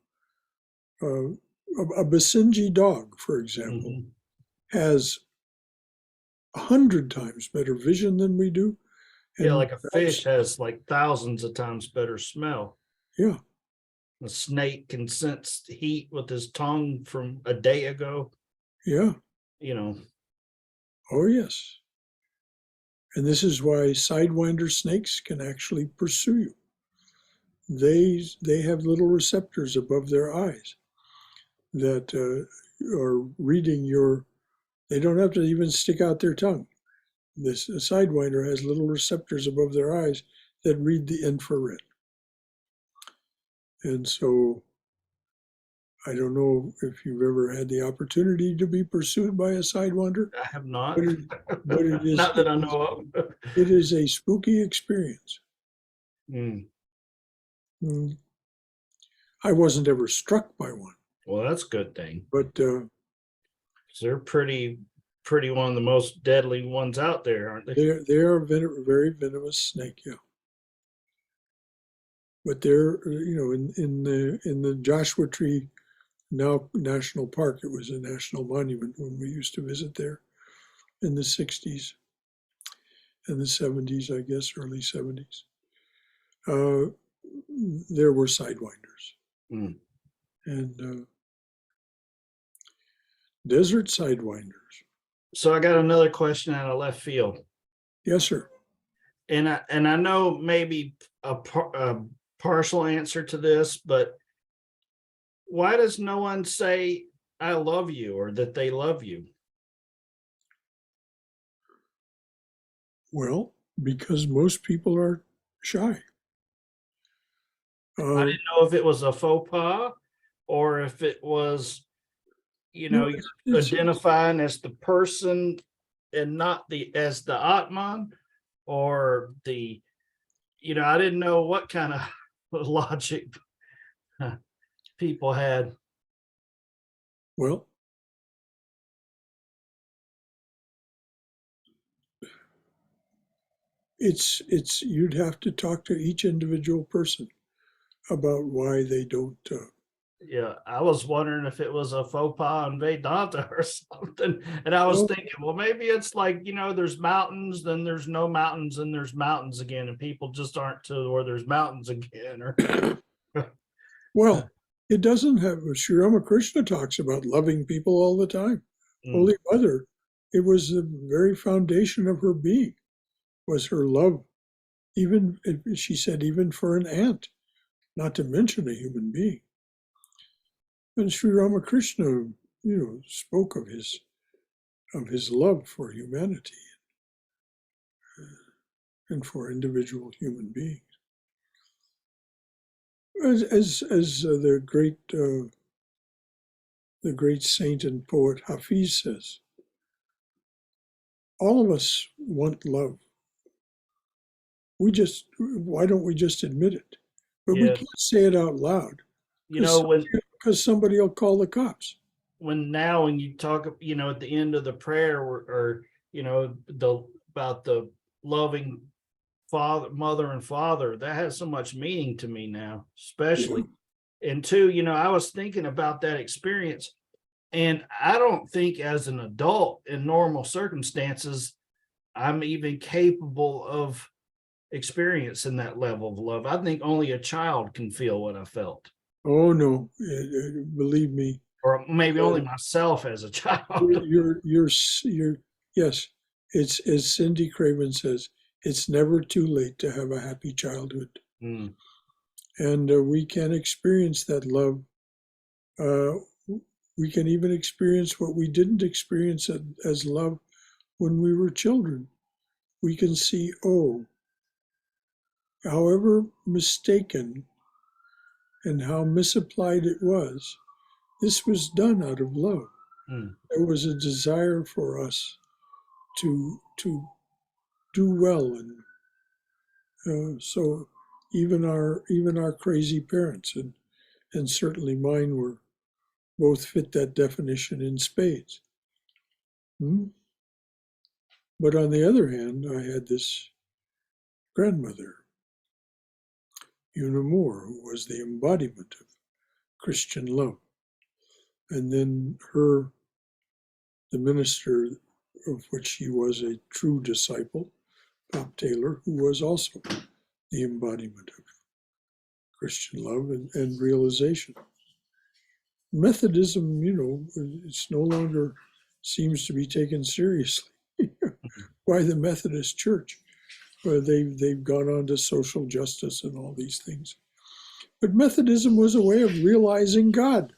Basenji dog, for example, has 100 times better vision than we do. And yeah, like a fish has like thousands of times better smell. Yeah. A snake can sense heat with his tongue from a day ago. Yeah. You know. Oh, yes. And this is why sidewinder snakes can actually pursue you. They have little receptors above their eyes that are reading they don't have to even stick out their tongue. This sidewinder has little receptors above their eyes that read the infrared. And so I don't know if you've ever had the opportunity to be pursued by a sidewinder. I have not. But it is, not that I know of. It is a spooky experience. Mm. I wasn't ever struck by one. Well, that's a good thing. But they're pretty one of the most deadly ones out there, aren't they? They are a very venomous snake, yeah. But they're, you know, in the Joshua Tree now National Park, it was a national monument when we used to visit there in the 60s and the 70s, I guess, early 70s. There were sidewinders. And desert sidewinders. So I got another question out of left field. Yes, sir. And I know maybe a partial answer to this, but why does no one say I love you or that they love you? Well, because most people are shy. I didn't know if it was a faux pas or if it was, No, you're identifying as the person and not as the Atman, or I didn't know what kind of logic people had. well, it's you'd have to talk to each individual person about why they don't. Yeah, I was wondering if it was a faux pas in Vedanta or something. And I was Well- thinking, well, maybe it's like, there's mountains, then there's no mountains, and there's mountains again, and people just aren't to where there's mountains again. Or Well, it doesn't have. Sri Ramakrishna talks about loving people all the time. Holy Mother, it was the very foundation of her being, was her love. Even, she said, even for an ant, not to mention a human being. And Sri Ramakrishna, spoke of his love for humanity and for individual human beings. As the great saint and poet Hafiz says, all of us want love. Why don't we just admit it? But we Yeah. can't say it out loud because somebody will call the cops. when you talk, at the end of the prayer, or about the loving mother and father, that has so much meaning to me now, especially. And two, I was thinking about that experience, and I don't think as an adult in normal circumstances, I'm even capable of experiencing that level of love. I think only a child can feel what I felt. Oh no, believe me. Or maybe only myself as a child. You're yes. It's as Cindy Craven says, it's never too late to have a happy childhood. Mm. And we can experience that love. We can even experience what we didn't experience as love when we were children. We can see, however mistaken and how misapplied it was, this was done out of love. Mm. There was a desire for us to do well, and so even our crazy parents, and certainly mine, were both fit that definition in spades. But on the other hand, I had this grandmother, Una Moore, who was the embodiment of Christian love, and then the minister of which she was a true disciple, Pop Taylor, who was also the embodiment of Christian love and realization. Methodism, it's no longer seems to be taken seriously by the Methodist Church. They've gone on to social justice and all these things. But Methodism was a way of realizing God.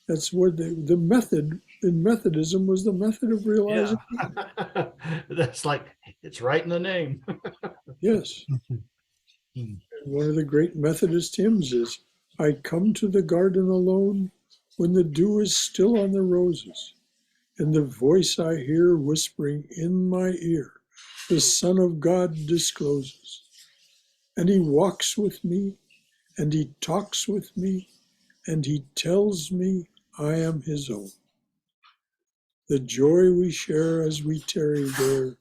That's what the method in Methodism was, the method of realizing God. That's like, it's right in the name. Yes. And one of the great Methodist hymns is, I come to the garden alone when the dew is still on the roses, and the voice I hear whispering in my ear, the Son of God discloses. And he walks with me, and he talks with me, and he tells me I am his own. The joy we share as we tarry there,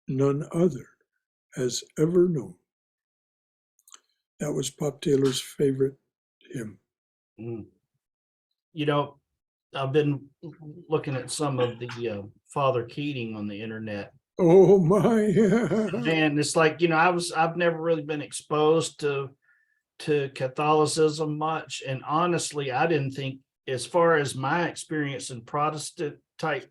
none other has ever known. That was Pop Taylor's favorite hymn. Mm. I've been looking at some of the Father Keating on the internet. Oh my! And it's like, I've never really been exposed to Catholicism much, and honestly, I didn't think as far as my experience in Protestant type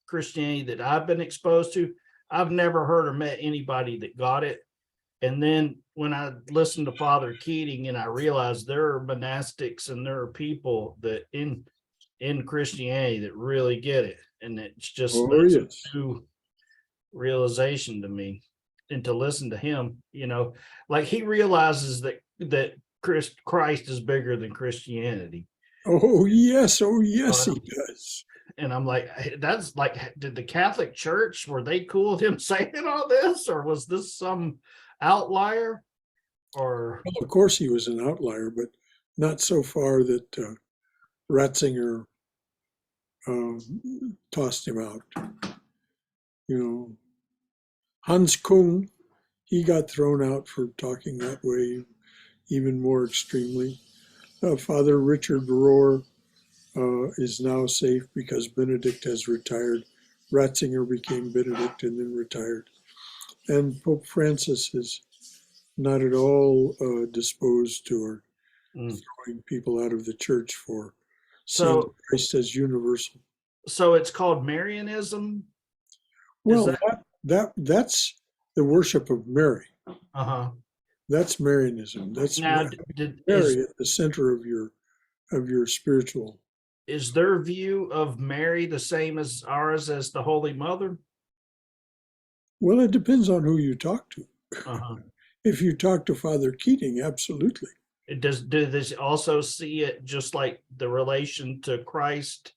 Christianity that I've been exposed to, I've never heard or met anybody that got it. And then when I listened to Father Keating, and I realized there are monastics and there are people that in Christianity that really get it, and it's just Oh, that's yes. a new realization to me. And to listen to him, like he realizes that Christ is bigger than Christianity. Oh, yes. Oh, yes, Um, he does. And I'm like, that's like, did the Catholic Church, were they cool with him saying all this, or was this some outlier? Or Well, of course, he was an outlier, but not so far that Ratzinger tossed him out. Hans Kung, he got thrown out for talking that way, even more extremely. Father Richard Rohr is now safe because Benedict has retired. Ratzinger became Benedict and then retired. And Pope Francis is not at all disposed to or throwing people out of the church for seeing so Christ as universal. so it's called Marianism. Well, that's the worship of Mary. Uh-huh. That's Marianism. That's Now, Mary at the center of your spiritual. is their view of Mary the same as ours as the Holy Mother? Well, it depends on who you talk to. Uh-huh. If you talk to Father Keating, absolutely. Do this also see it just like the relation to Christ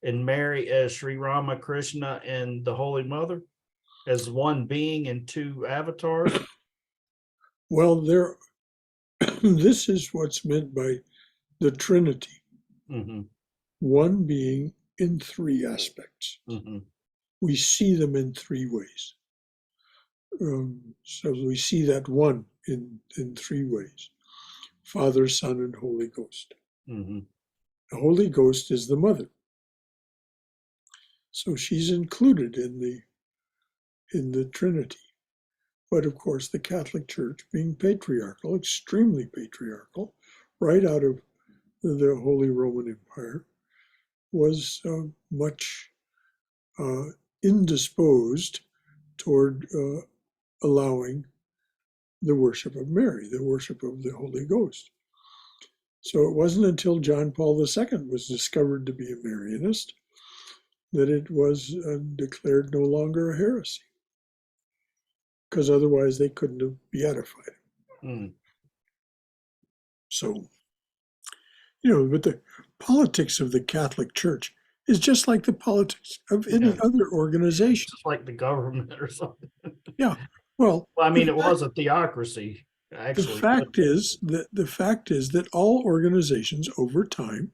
and Mary as Sri Ramakrishna and the Holy Mother as one being and two avatars? Well, this is what's meant by the Trinity. Mm-hmm. One being in three aspects. Mm-hmm. We see them in three ways. So we see that one in three ways: Father, Son, and Holy Ghost. Mm-hmm. The Holy Ghost is the mother, so she's included in the Trinity. But of course, the Catholic Church, being patriarchal, extremely patriarchal, right out of the Holy Roman Empire, was much indisposed toward allowing the worship of Mary, the worship of the Holy Ghost. So it wasn't until John Paul II was discovered to be a Marianist that it was declared no longer a heresy, because otherwise they couldn't have beatified him. Mm. So, but the politics of the Catholic Church is just like the politics of any other organization. Just like the government or something. Yeah. Well, I mean, it was a theocracy, actually. The fact is that all organizations over time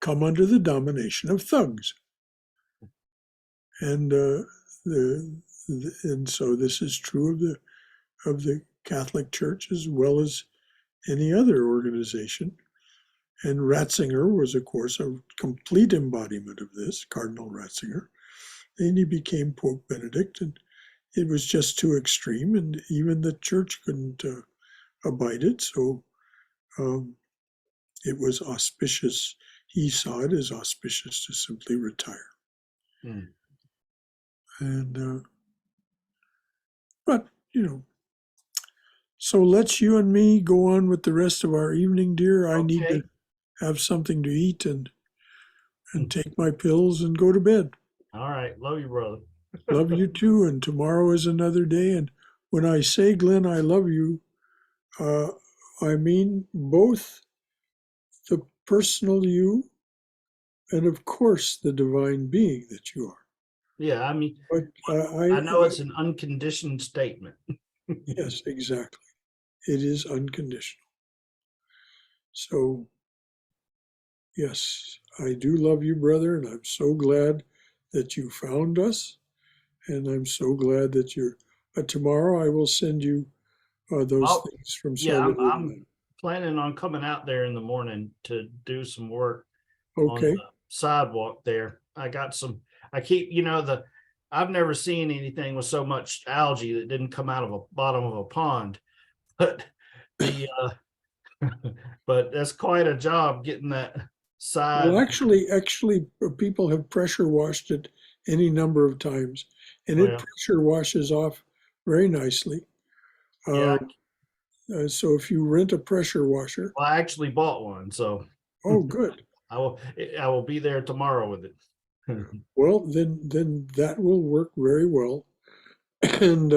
come under the domination of thugs, and and so this is true of the Catholic Church as well as any other organization. And Ratzinger was, of course, a complete embodiment of this, Cardinal Ratzinger. And he became Pope Benedict, and it was just too extreme, and even the church couldn't abide it. So it was auspicious. He saw it as auspicious to simply retire. Mm. And but so let's you and me go on with the rest of our evening, dear. I need to have something to eat and take my pills and go to bed. All right. Love you, brother. Love you too. And tomorrow is another day. And when I say, Glenn, I love you, I mean both the personal you and, of course, the divine being that you are. Yeah, I mean, But I know it's an unconditioned statement. Yes, exactly. It is unconditional. So, yes, I do love you, brother, and I'm so glad that you found us. And I'm so glad that you're. Tomorrow I will send you those things from Salvador. Yeah, I'm planning on coming out there in the morning to do some work on Okay. the sidewalk there. I keep, I've never seen anything with so much algae that didn't come out of a bottom of a pond. But but that's quite a job getting that side. Well, actually, people have pressure washed it any number of times, and Well, it pressure washes off very nicely. yeah. So if you rent a pressure washer, Well, I actually bought one, so oh, good. I will be there tomorrow with it. Well, then that will work very well, and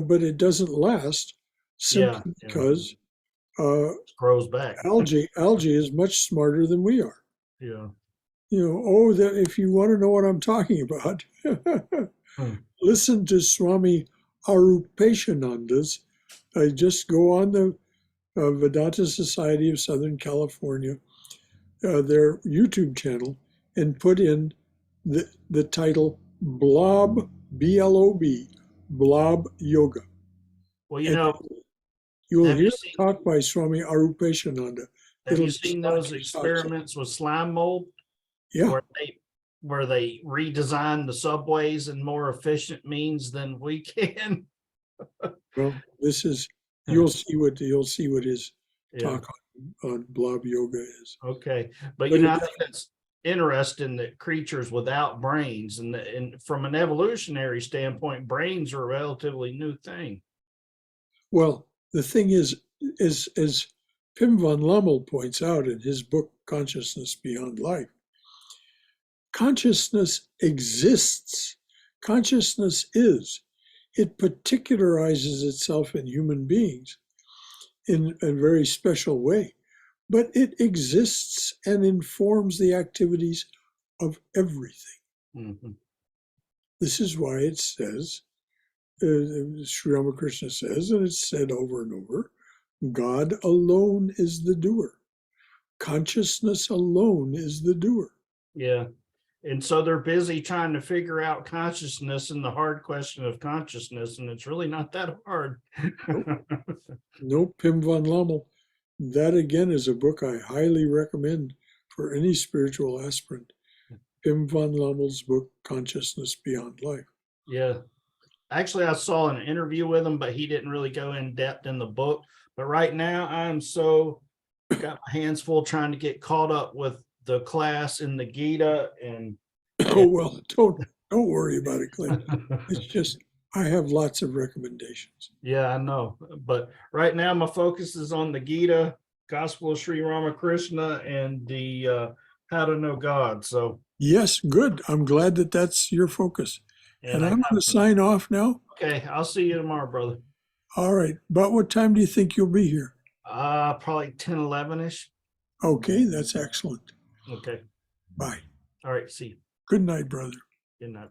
but it doesn't last Yeah, simply yeah. because uh, Grows back. algae is much smarter than we are. Yeah. That if you want to know what I'm talking about, listen to Swami Arupeshananda's. I just go on the Vedanta Society of Southern California, their YouTube channel, and put in the title Blob, B-L-O-B, Blob Yoga. Well, And you'll have hear you a seen talk by Swami Arupeshananda. have It'll you just seen knock those your socks off. experiments with slime mold Yeah. where they redesign the subways in more efficient means than we can? Well, this is you'll see what his Yeah. talk on Blob Yoga is. Okay. But But I think that's interesting that creatures without brains and from an evolutionary standpoint, brains are a relatively new thing. Well, the thing is, as Pim van Lommel points out in his book Consciousness Beyond Life, consciousness exists. Consciousness is. It particularizes itself in human beings in a very special way, but it exists and informs the activities of everything. Mhm. This is why it says, Sri Ramakrishna says, and it's said over and over, God alone is the doer. Consciousness alone is the doer. Yeah. And so they're busy trying to figure out consciousness and the hard question of consciousness, and it's really not that hard. No, Pim van Lommel. That again is a book I highly recommend for any spiritual aspirant. Pim van Lommel's book, Consciousness Beyond Life. Yeah. Actually, I saw an interview with him, but he didn't really go in depth in the book. But right now, I'm so got my hands full trying to get caught up with the class in the Gita and Oh well, don't worry about it, Clint. It's just I have lots of recommendations. yeah, I know. But right now, my focus is on the Gita, Gospel of Sri Ramakrishna, and the How to Know God. So Yes, good. I'm glad that that's your focus. and And I I'm going to sign off now. okay, I'll see you tomorrow, brother. All right. About what time do you think you'll be here? Probably 10, 11-ish. Okay, that's excellent. Okay. Bye. All right, see you. Good night, brother. Good night.